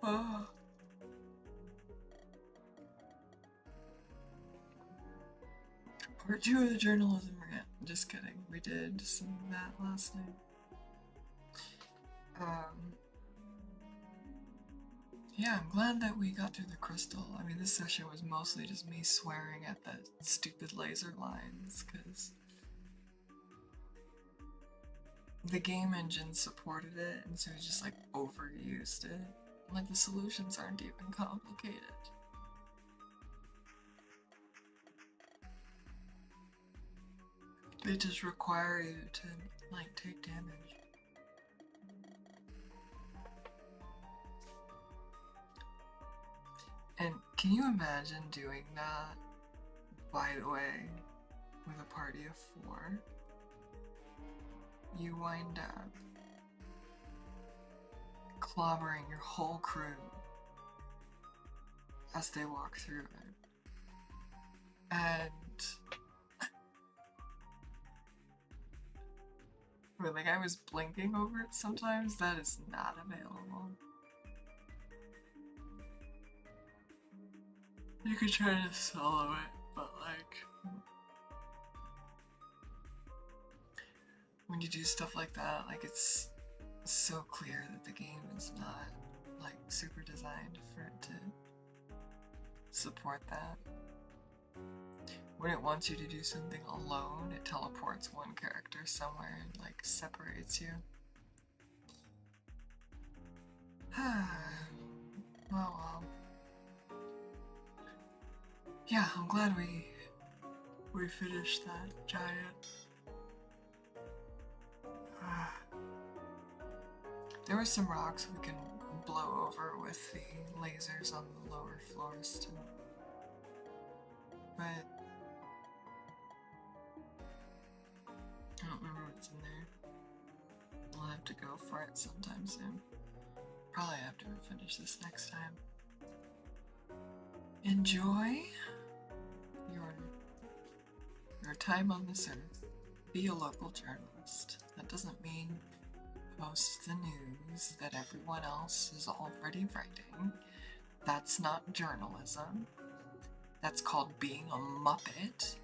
Oh. Part 2 of the journalism rant. Just kidding. We did some of that last night. Yeah, I'm glad that we got through the crystal. I mean, this session was mostly just me swearing at the stupid laser lines, because the game engine supported it, and so it just like overused it. Like, the solutions aren't even complicated. They just require you to, like, take damage. And can you imagine doing that, by the way, with a party of 4? You wind up clobbering your whole crew as they walk through it. And when the guy was blinking over it sometimes, that is not available. You could try to solo it, but like, when you do stuff like that, like, it's so clear that the game is not like super designed for it to support that. When it wants you to do something alone, it teleports one character somewhere and like separates you. Well. Yeah, I'm glad we finished that giant. There were some rocks we can blow over with the lasers on the lower floors too. But I don't remember what's in there. We'll have to go for it sometime soon. Probably after we finish this next time. Enjoy your time on this earth. Be a local journalist. That doesn't mean post the news that everyone else is already writing. That's not journalism. That's called being a Muppet.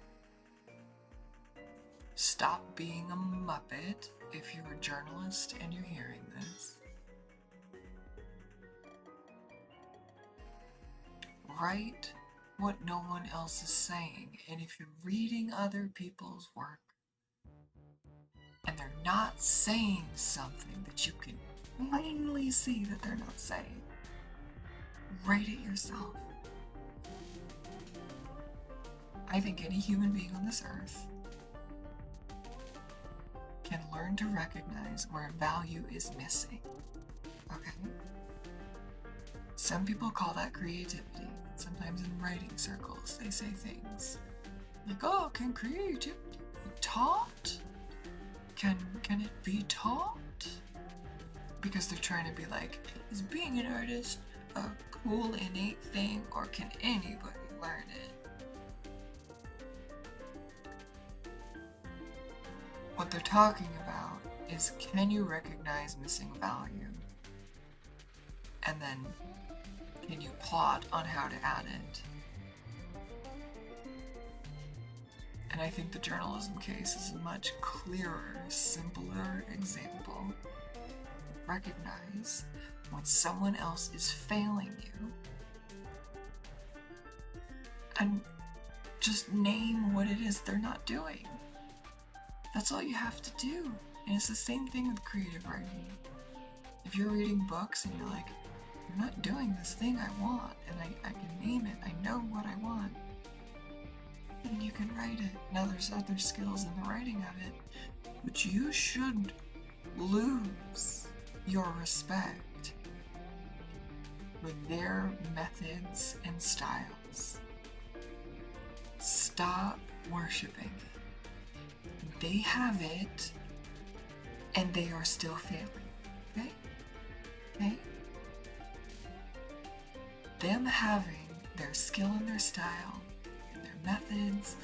Stop being a Muppet if you're a journalist and you're hearing this. Write what no one else is saying, and if you're reading other people's work and they're not saying something that you can plainly see that they're not saying, write it yourself. I think any human being on this earth can learn to recognize where value is missing. Okay? Some people call that creativity. Sometimes in writing circles, they say things like, oh, can creativity be taught? Can it be taught? Because they're trying to be like, is being an artist a cool, innate thing, or can anybody learn it? What they're talking about is, can you recognize missing value? And then, can you plot on how to add it? And I think the journalism case is a much clearer, simpler example. Recognize when someone else is failing you. And just name what it is they're not doing. That's all you have to do. And it's the same thing with creative writing. If you're reading books and you're like, I'm not doing this thing I want, and I can name it, I know what I want, then you can write it. Now there's other skills in the writing of it, but you should lose your respect for their methods and styles. Stop worshiping it. They have it, and they are still failing. Okay? Okay? Them having their skill and their style, and their methods,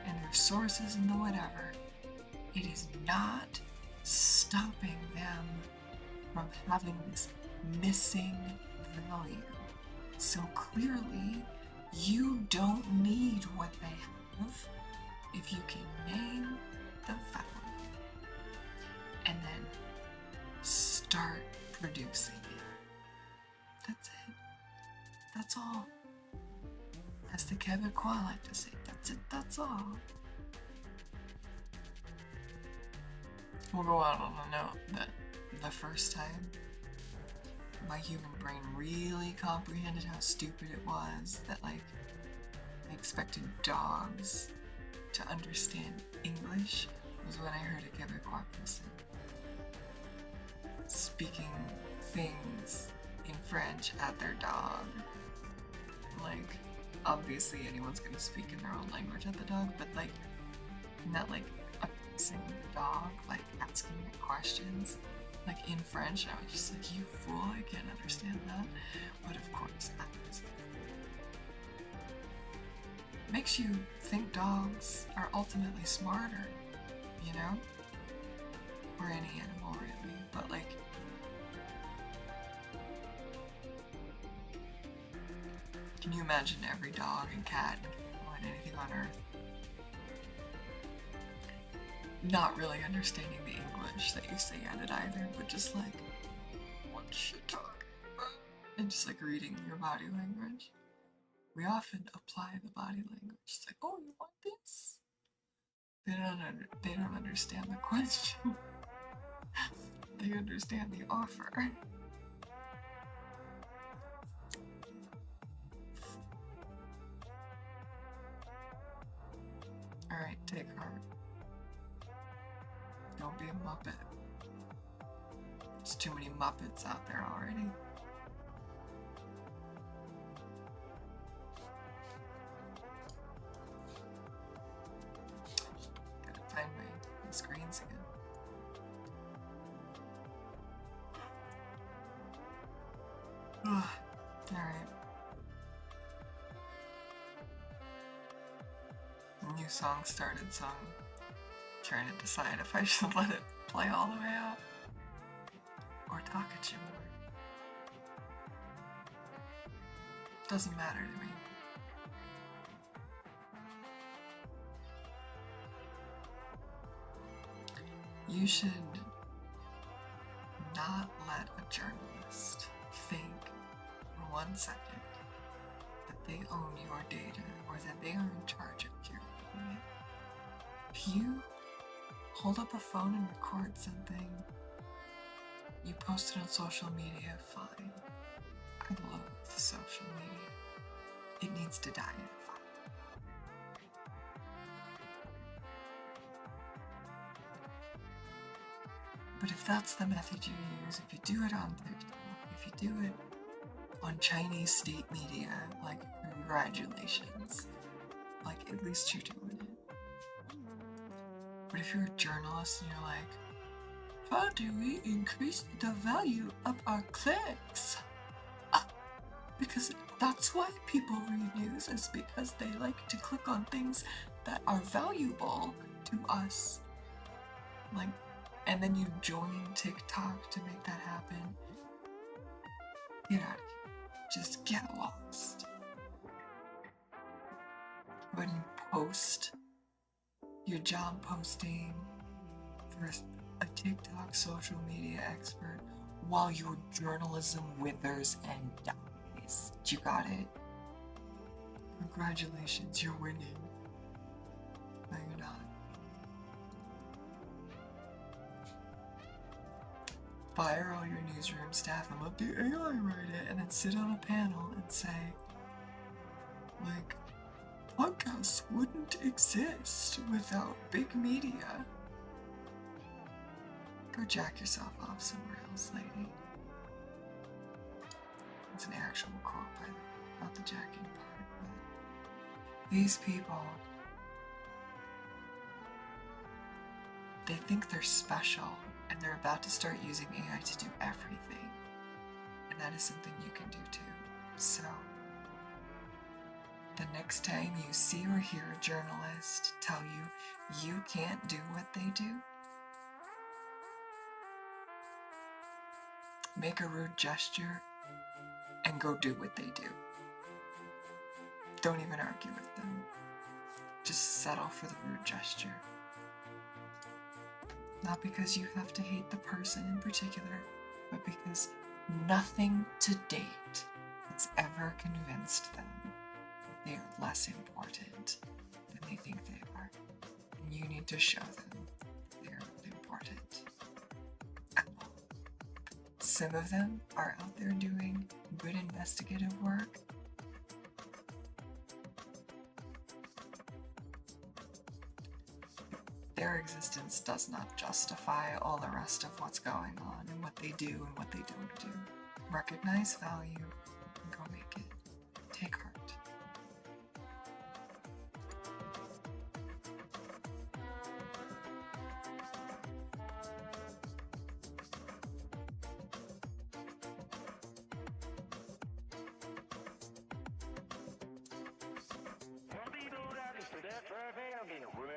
and their sources and the whatever, it is not stopping them from having this missing value. So clearly, you don't need what they have if you can name the value and then start producing it. That's it. That's all. As the Quebecois like to say, that's it, that's all. We'll go out on a note that the first time my human brain really comprehended how stupid it was that, like, I expected dogs to understand English was when I heard a Quebecois person speaking things in French at their dog. Like, obviously anyone's gonna speak in their own language at the dog, but like, not like abusing the dog, like asking it questions, like in French. And I was just like, you fool, I can't understand that. But of course, I was the fool. Makes you think dogs are ultimately smarter, you know? Or any animal, really. But like, can you imagine every dog and cat and anything on Earth not really understanding the English that you say at it either, but just like, what's she talking about? And just like reading your body language. We often apply the body language. It's like, oh, you want this? They don't understand the question. They understand the offer. Alright, take heart. Don't be a Muppet. There's too many Muppets out there already. Gotta find my screens again. Alright. A new song started, so I'm trying to decide if I should let it play all the way out or talk at you more. Doesn't matter to me. You should not let a journalist think for 1 second that they own your data or that they are in charge of curating it. If you hold up a phone and record something, you post it on social media, fine. I love social media. It needs to die in a fire. But if that's the method you use, if you do it on TikTok, if you do it on Chinese state media, like, congratulations. Like, at least you're doing it. But if you're a journalist and you're like, how do we increase the value of our clicks? Because that's why people read news, is because they like to click on things that are valuable to us. Like, and then you join TikTok to make that happen. Get out of here. Just get lost. When you post your job posting for a TikTok social media expert while your journalism withers and dies. You got it? Congratulations, you're winning. fire all your newsroom staff and let the AI write it, and then sit on a panel and say, like, podcasts wouldn't exist without big media. Go jack yourself off somewhere else, lady. It's an actual quote, by the way, not the jacking part. But these people, they think they're special, and they're about to start using AI to do everything. And that is something you can do too. So, the next time you see or hear a journalist tell you you can't do what they do, make a rude gesture and go do what they do. Don't even argue with them. Just settle for the rude gesture. Not because you have to hate the person in particular, but because nothing to date has ever convinced them that they are less important than they think they are. And you need to show them that they are not important at all. Some of them are out there doing good investigative work. Their existence does not justify all the rest of what's going on and what they do and what they don't do. Recognize value and go make it. Take heart. Some people got to that for a family.